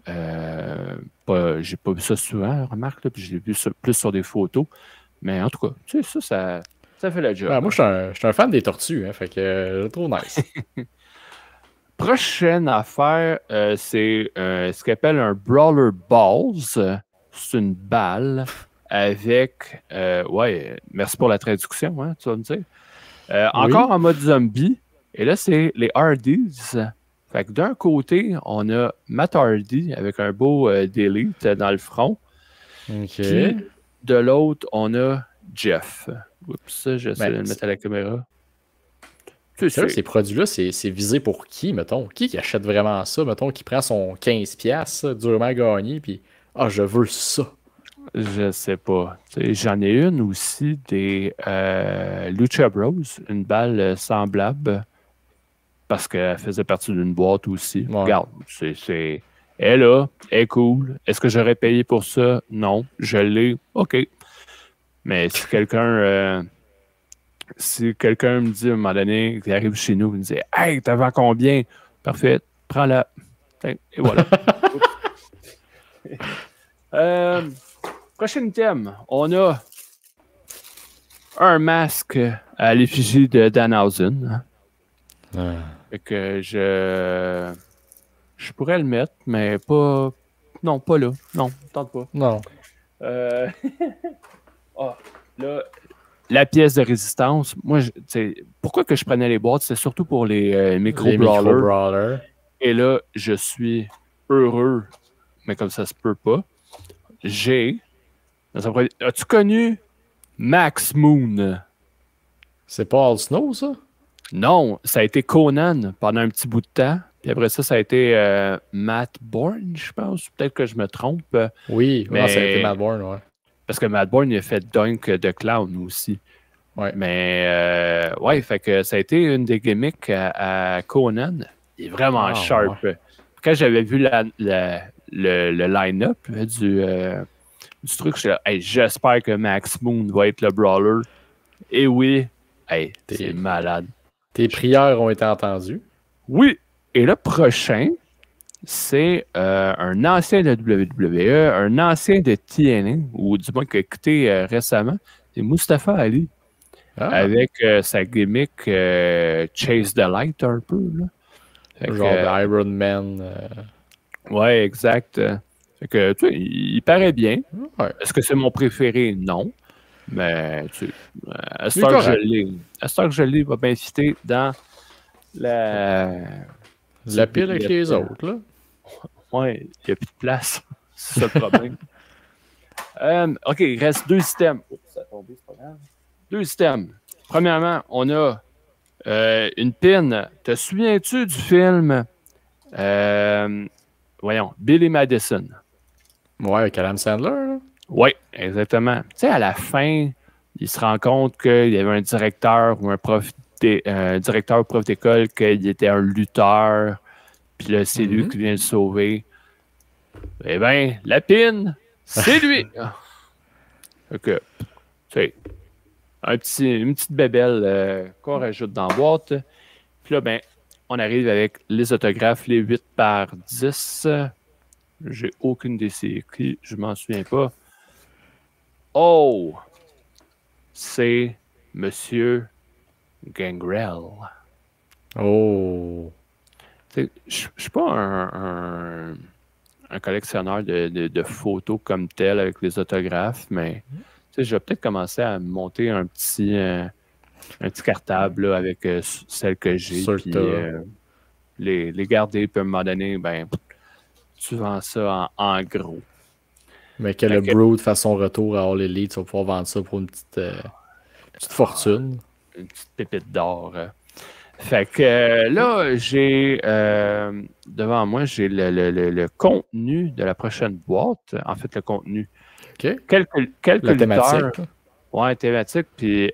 J'ai pas vu ça souvent, remarque, là, puis je l'ai vu plus sur des photos. Mais en tout cas, tu sais, ça fait le job. Ouais, moi, je suis un fan des tortues, hein, fait que je le trouve nice. Prochaine affaire, c'est ce qu'on appelle un Brawler Balls. C'est une balle avec... ouais, merci pour la traduction, hein, tu vas me dire. Encore en mode zombie. Et là, c'est les Hardys. Fait que d'un côté, on a Matt Hardy avec un beau delete dans le front. OK. Puis de l'autre, on a Jeff. Oups, j'essaie de le mettre à la caméra. Ces produits-là, c'est visé pour qui, mettons? Qui achète vraiment ça, mettons, qui prend son 15$, durement gagné, puis je veux ça. Je sais pas. J'en ai une aussi des Lucha Bros, une balle semblable, parce qu'elle faisait partie d'une boîte aussi. Ouais. Regarde, elle est là, elle est cool. Est-ce que j'aurais payé pour ça? Non. Je l'ai. OK. Mais si quelqu'un me dit à un moment donné, qu'il arrive chez nous, il me dit Hey, t'as vendu combien? Parfait, prends-la. Et voilà. Prochain thème, on a un masque à l'effigie de Danhausen. Fait que je pourrais le mettre, mais pas. Non, pas là. Non, tente pas. Non. Là, la pièce de résistance, moi, pourquoi que je prenais les boîtes, c'est surtout pour les micro-brawlers. Et là, je suis heureux, mais comme ça se peut pas. As-tu connu Max Moon? C'est pas All Snow, ça? Non, ça a été Conan pendant un petit bout de temps. Puis après ça a été Matt Bourne, je pense. Peut-être que je me trompe. Oui, mais ça a été Matt Bourne, ouais. Parce que Matt Bourne, il a fait Dunk de Clown aussi. Ouais. Mais, fait que ça a été une des gimmicks à Conan. Il est vraiment sharp. Ouais. Quand j'avais vu le line-up du truc, j'étais là, hey, j'espère que Max Moon va être le brawler. Et oui, hey, c'est malade. Tes prières ont été entendues. Oui. Et le prochain, c'est un ancien de WWE, un ancien de TNA, ou du moins qui a écouté récemment, c'est Mustafa Ali. Avec sa gimmick Chase the Light un peu. Là. Genre de Iron Man. Ouais, exact. Fait que, tu sais, il paraît bien. Ouais. Est-ce que c'est mon préféré? Non. Mais, tu sais, à ce temps que je l'ai, il va bien fitter dans la pile avec les autres, là. Ouais, il n'y a plus de place. C'est ça le problème. OK, il reste 2 systèmes. Ça a tombé, c'est pas grave. 2 systèmes. Premièrement, on a une pin. Te souviens-tu du film Billy Madison? Ouais, avec Adam Sandler. Là. Oui, exactement. Tu sais, à la fin, il se rend compte qu'il y avait un directeur ou un directeur ou prof d'école, qu'il était un lutteur, puis là, c'est lui qui vient le sauver. Eh bien, la pin, c'est lui! OK. Tu sais, une petite bébelle qu'on rajoute dans la boîte. Puis là, ben, on arrive avec les autographes, les 8 par 10. J'ai aucune des séries, je m'en souviens pas. Oh! C'est Monsieur Gangrel. Oh! Je suis pas un collectionneur de photos comme tel avec les autographes, mais je vais peut-être commencer à monter un petit cartable là, avec celle que j'ai, puis les garder, puis à un moment donné, ben, tu vends ça en gros. Mais que le Brood fasse son retour à All Elite, tu vas pouvoir vendre ça pour une petite fortune. Une petite pépite d'or. Fait que là, j'ai devant moi, j'ai le contenu de la prochaine boîte. En fait, le contenu. OK. Quelques La lutteurs. thématique. Ouais, thématique. Puis,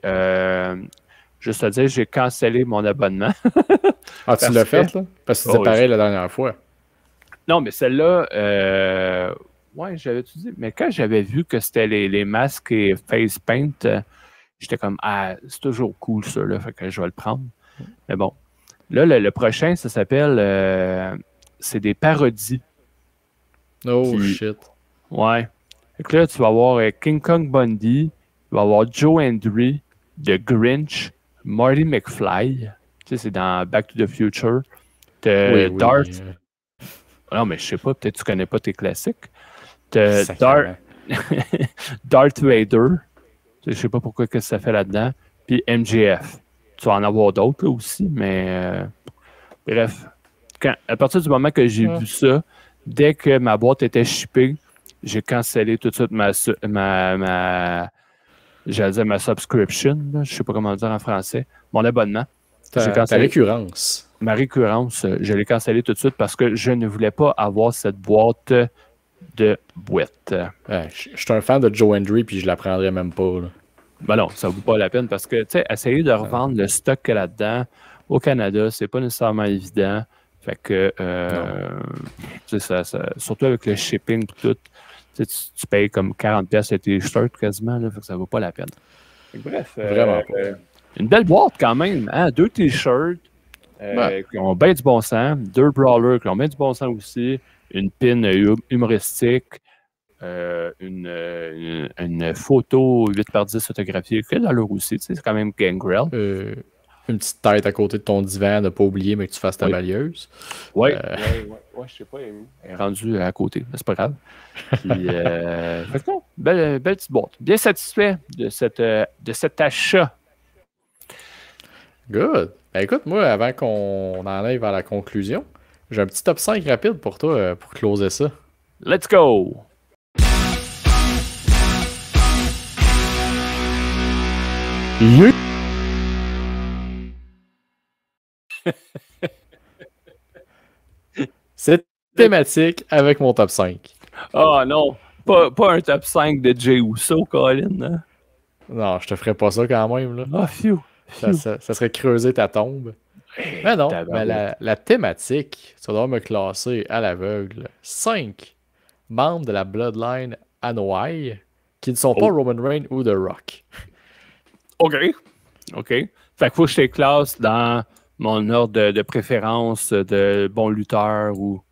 juste à dire, j'ai cancellé mon abonnement. Ah, tu l'as fait, là? Parce que c'était pareil la dernière fois. Non, mais celle-là, ouais, j'avais-tu dit? Mais quand j'avais vu que c'était les masques et face paint, j'étais comme, ah, c'est toujours cool ça, là, fait que je vais le prendre. Mais bon, là, le prochain, ça s'appelle, c'est des parodies. Oh, shit. Ouais. Fait que là, tu vas avoir King Kong Bundy, tu vas avoir Joe Hendry, The Grinch, Marty McFly. Tu sais, c'est dans Back to the Future. Oui, Darth. Non, mais je sais pas, peut-être que tu connais pas tes classiques. Darth Vader. Je sais pas pourquoi que ça fait là-dedans. Puis MJF. Tu vas en avoir d'autres là aussi, mais bref. À partir du moment que j'ai vu ça, dès que ma boîte était shippée, j'ai cancellé tout de suite j'allais dire ma subscription, là, je sais pas comment le dire en français, mon abonnement. Ta récurrence. Ma récurrence, je l'ai cancellé tout de suite parce que je ne voulais pas avoir cette boîte de boîte. Je suis un fan de Joe Hendry puis je la prendrais même pas. Là. Ben non, ça ne vaut pas la peine parce que, tu sais, essayer de revendre le stock qu'il y a là-dedans au Canada, c'est pas nécessairement évident. Fait que, surtout avec le shipping et tout, tu payes comme 40$ le t-shirt quasiment, là, fait que ça ne vaut pas la peine. Bref, vraiment pas. Une belle boîte quand même, hein? 2 t-shirts qui ont bien du bon sens, 2 brawlers qui ont bien du bon sens aussi, une pin humoristique, une photo 8x10 photographiée qui est dans leur aussi, c'est quand même Gangrel. Une petite tête à côté de ton divan, ne pas oublier, mais que tu fasses ta balieuse. Oui, je sais pas, elle est rendue à côté, mais c'est pas grave. Puis, fait que non, belle petite boîte. Bien satisfait de cet achat. Good. Ben écoute, moi, avant qu'on en aille vers la conclusion, j'ai un petit top 5 rapide pour toi, pour closer ça. Let's go! C'est thématique avec mon top 5. Oh non, pas un top 5 de Jey Uso, Colin. Hein? Non, je te ferais pas ça quand même. Là. Oh, phew. Ça serait creuser ta tombe. Mais non, mais la thématique, tu vas devoir me classer à l'aveugle. 5 membres de la Bloodline Anoa'i qui ne sont pas Roman Reigns ou The Rock. OK. Fait qu'il faut que je te classe dans mon ordre de préférence de bon lutteur ou...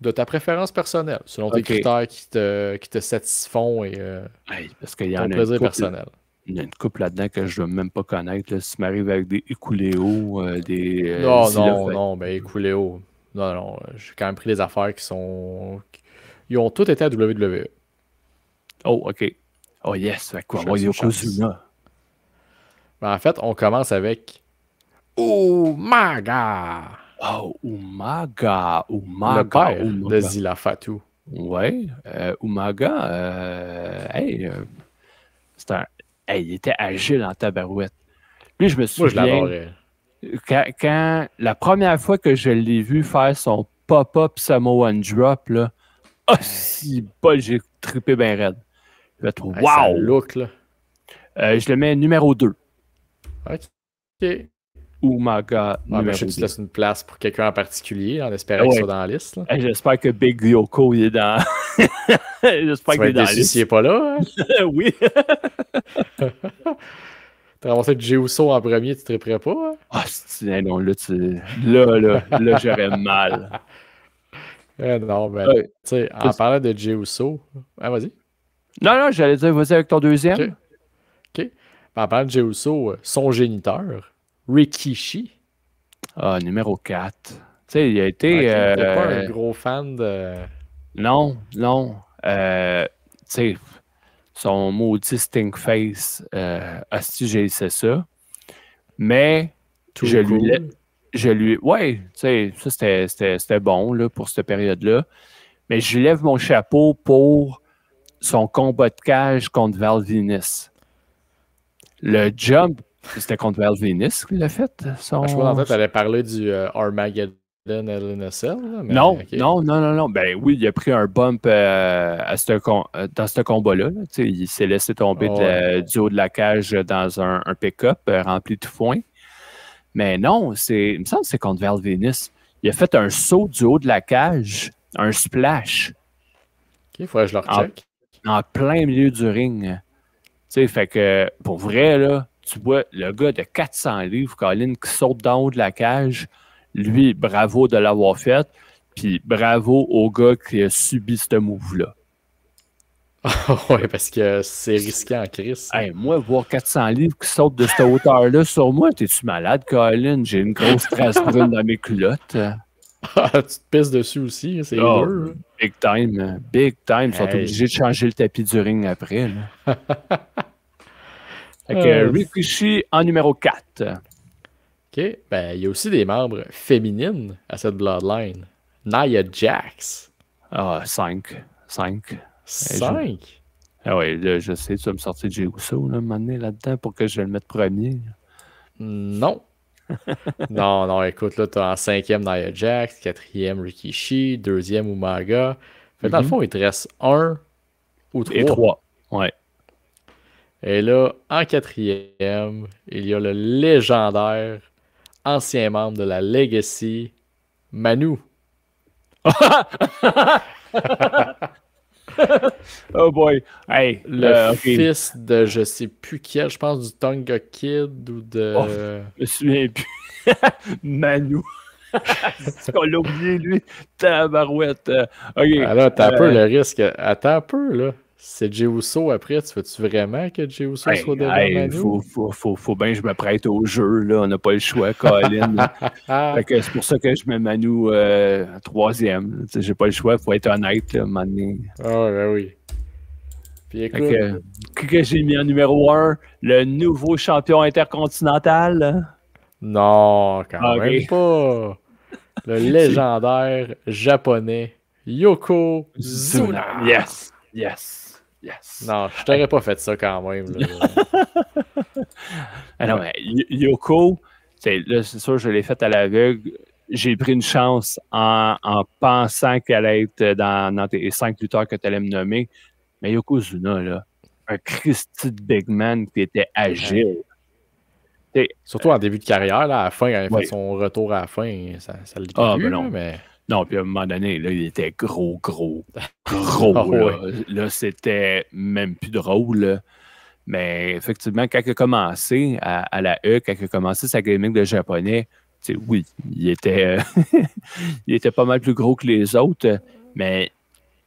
De ta préférence personnelle, selon tes critères qui te satisfont et parce qu'il y ton plaisir personnel. Il y a une couple là-dedans que je ne dois même pas connaître. Là. Si tu m'arrives avec des Ikuléo, des... non, mais Ikuléo. Non, j'ai quand même pris des affaires qui sont... Ils ont tous été à WWE. Oh, OK. Oh, yes. Fait quoi? Yokozuna. Ben, en fait, on commence avec Umaga. Oh, Umaga. Le père de Zilla Fatou. Oui. Umaga, il était agile en tabarouette. Lui, je me souviens... Moi, je l'adorais. Quand la première fois que je l'ai vu faire son pop-up Samoan Drop, là, si bol, j'ai trippé bien raide. Wow! Look, là. Je le mets numéro 2. OK. Umaga numéro 2. Je te laisse une place pour quelqu'un en particulier, en espérant qu'il soit dans la liste. Là. J'espère que Big Yoko il est dans... J'espère qu'il est dans la liste. S'il n'est pas là. Hein? Oui. T'as ramassé Jey Uso en premier, tu ne triperais pas? Hein? Ah, non, là, j'aurais mal. Non, mais tu sais, en parlant de Jey Uso... Ah, vas-y. Non, j'allais dire, vas-y avec ton deuxième. OK. En parlant de Jey Uso, son géniteur, Rikishi. Ah, numéro 4. Tu sais, il a été... T'es pas un gros fan de... Non. Tu sais, son maudit Stink Face, asti, j'ai essayé ça. Mais je lui... Ouais, tu sais, ça, c'était bon là, pour cette période-là. Mais je lui lève mon chapeau pour son combat de cage contre Val Venis. Le jump C'était contre Val Venis qu'il l'a fait. Je crois que tu allais parler du Armageddon LNSL. Là, mais, Non, ok. non. Ben oui, il a pris un bump dans ce combat-là. Là. Il s'est laissé tomber du haut de la cage dans un pick-up rempli de foin. Mais non, il me semble que c'est contre Val Venis. Il a fait un saut du haut de la cage, un splash. Ok, il faudrait que je le recheck. En plein milieu du ring. Fait que pour vrai, là, tu vois le gars de 400 livres, Colin, qui saute d'en haut de la cage. Lui, bravo de l'avoir fait. Puis bravo au gars qui a subi ce move-là. Ouais, parce que c'est risqué en crise. Hey, moi, voir 400 livres qui sautent de cette hauteur-là sur moi, t'es-tu malade, Colin? J'ai une grosse trace brune dans mes culottes. Tu te pisses dessus aussi, c'est dur. Big time. Big time. Ils sont obligés de changer le tapis du ring après. Là. Fait que Rikishi en numéro 4. OK. Ben, il y a aussi des membres féminines à cette Bloodline. Nia Jax. 5. 5. Ah ouais, là, je sais, tu vas me sortir Jey Uso, là, un moment donné, là-dedans, pour que je le mette premier. Non. non, écoute, là, t'as en 5e Nia Jax, 4e Rikishi, 2e Umaga. Fait dans le fond, il te reste 1 ou 3. Et 3, ouais. Et là, en 4e, il y a le légendaire ancien membre de la Legacy, Manu. Oh boy. Hey, le fils de je sais plus quel, je pense du Tonga Kid ou de... je me souviens plus. Manu. C'est qu'on l'a oublié, lui. Tabarouette. Okay. Alors, t'as un peu le risque. Attends un peu, là. C'est Jey Uso après. Tu veux-tu vraiment que Jey Uso soit devant Manu? Faut bien que je me prête au jeu, là. On n'a pas le choix, Colin. Fait que c'est pour ça que je mets Manu 3e. J'ai pas le choix, il faut être honnête, là, maintenant. Ben oui. Puis écoute... que j'ai mis en numéro 1, le nouveau champion intercontinental. Non, quand même pas. Le légendaire japonais Yokozuna. Yes. Non, je t'aurais pas fait ça quand même. Là. Non, mais Yoko, là, c'est sûr, je l'ai fait à l'aveugle. J'ai pris une chance en pensant qu'elle allait être dans tes 5 lutteurs que tu allais me nommer. Mais Yokozuna, là, un Christy de big man qui était agile. Surtout en début de carrière, là, à la fin, quand il a fait son retour à la fin, ça le dit plus, ben non. Là, mais... Non, puis à un moment donné, là, il était gros. Là, là c'était même plus drôle. Là. Mais effectivement, quand il a commencé à la E, quand il a commencé sa gimmick de japonais, oui, il était, il était pas mal plus gros que les autres, mais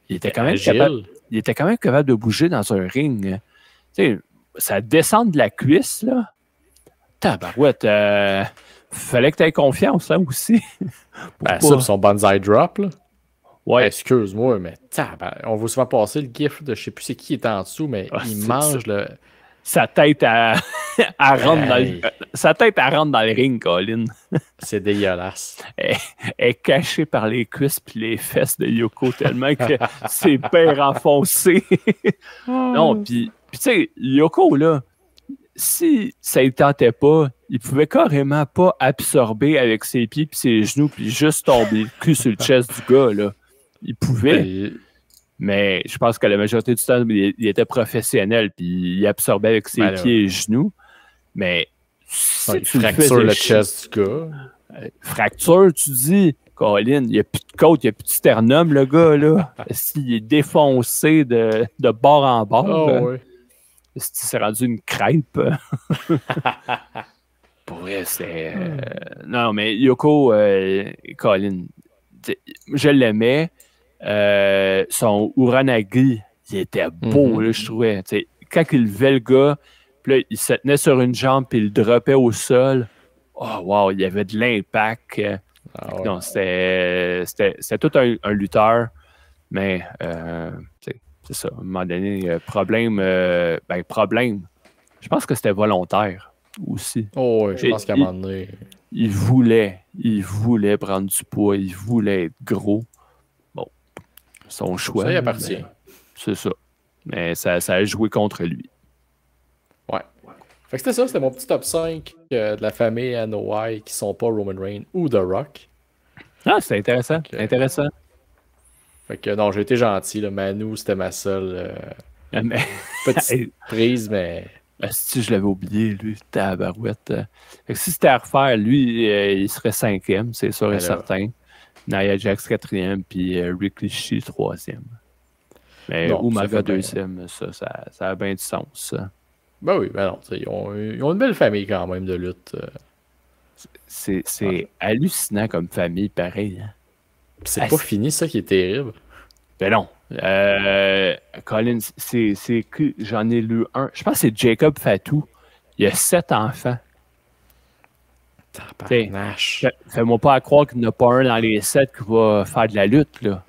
il était quand même capable de bouger dans un ring. Ça descend de la cuisse, là. Tabarouette, fallait que tu aies confiance, hein, aussi. Ça, pour son banzai drop, là. Ouais. Excuse-moi, mais on voit souvent passer le gif de je sais plus c'est qui est en dessous, mais il mange le... Sa tête à rentre dans le ring, Colin. C'est dégueulasse. Elle est cachée par les cuisses et les fesses de Yoko tellement que c'est bien renfoncé. Non, puis tu sais, Yoko, là, si ça ne tentait pas, il pouvait carrément pas absorber avec ses pieds et ses genoux puis juste tomber le cul sur le chest du gars, là. Il pouvait. Mais je pense que la majorité du temps, il était professionnel puis il absorbait avec ses pieds et genoux. Mais si il fracture le chest du gars. Fracture, tu dis, Colin, il n'y a plus de côte, il n'y a plus de sternum, le gars, là. S'il est défoncé de bord en bord. Ouais. C'est rendu une crêpe. Pour vrai, c'est... Non, mais Yoko, Colin, je l'aimais. Son Uranagi, il était beau, là, je trouvais. T'sais, quand il levait le gars, puis là, il se tenait sur une jambe puis il droppait au sol. Oh, wow, il y avait de l'impact. Non, c'était tout un lutteur. Mais, c'est ça. À un moment donné, problème. Je pense que c'était volontaire aussi. Oh, oui, je pense qu'à un moment donné. Il voulait prendre du poids. Il voulait être gros. Bon, son choix. Ça y appartient. C'est ça. Mais ça a joué contre lui. Ouais. Fait que c'était ça, c'était mon petit top 5 de la famille NOI qui sont pas Roman Reigns ou The Rock. Ah, c'est intéressant. Intéressant. Fait que non, j'ai été gentil. Là. Manu, c'était ma seule petite prise, mais. Si je l'avais oublié, lui, tabarouette. Fait que si c'était à refaire, lui, il serait 5e, c'est sûr et certain. Nia Jax 4e, puis Rikishi 3e. Mais Umaga 2e, ça a bien du sens. Ça. Ben oui, ben non. Ils ont une belle famille quand même de lutte. C'est hallucinant comme famille, pareil. Hein? C'est pas fini, ça qui est terrible. Ben non. Colin, c'est que j'en ai lu un. Je pense que c'est Jacob Fatou. Il a 7 enfants. Fais-moi pas croire qu'il n'y en a pas un dans les 7 qui va faire de la lutte, là.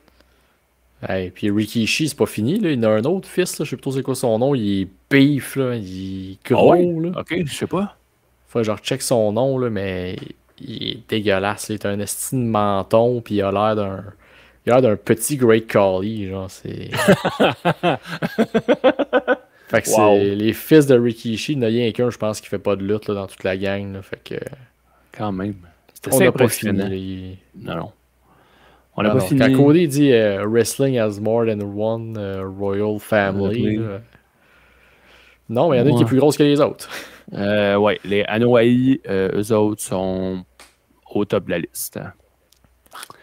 Hey, puis Rikishi, c'est pas fini, là. Il a un autre fils, là. Je sais pas c'est quoi son nom. Il est beef, là. Il est gros, là. Ok, je sais pas. Faut que je recheck son nom, là, mais il est dégueulasse. Là. Il a un esti de menton, puis il a l'air d'un petit Great Khali, genre, c'est... Fait que c'est les fils de Rikishi, il n'y en a rien qu'un, je pense, qui fait pas de lutte là, dans toute la gang, là, fait que... Quand même. On n'a pas fini. Non. On n'a pas fini. Quand Cody dit Wrestling has more than one royal family, non, mais il y en a une qui est plus grosse que les autres. Ouais, les Anoa'i, eux autres, sont au top de la liste.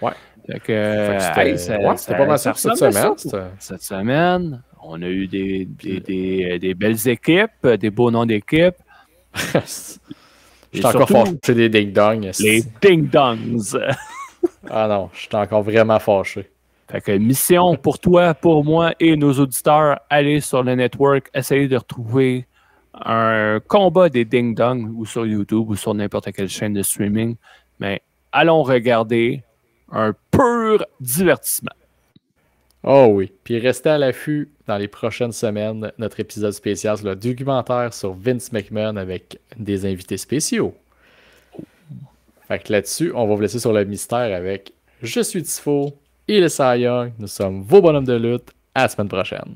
Ouais. C'était pas mal ça cette semaine. Cette semaine, on a eu des belles équipes, des beaux noms d'équipes. J'étais encore fâché des ding-dongs. Les ding-dongs. Ah non, j'étais encore vraiment fâché. Fait que mission pour toi, pour moi et nos auditeurs, allez sur le network, essayez de retrouver un combat des ding-dongs ou sur YouTube ou sur n'importe quelle chaîne de streaming. Mais allons regarder un pur divertissement. Oh oui. Puis restez à l'affût dans les prochaines semaines, notre épisode spécial sur le documentaire sur Vince McMahon avec des invités spéciaux. Fait que là-dessus, on va vous laisser sur le mystère avec Je suis Tifo et le Cy Young. Nous sommes vos bonhommes de lutte. À la semaine prochaine.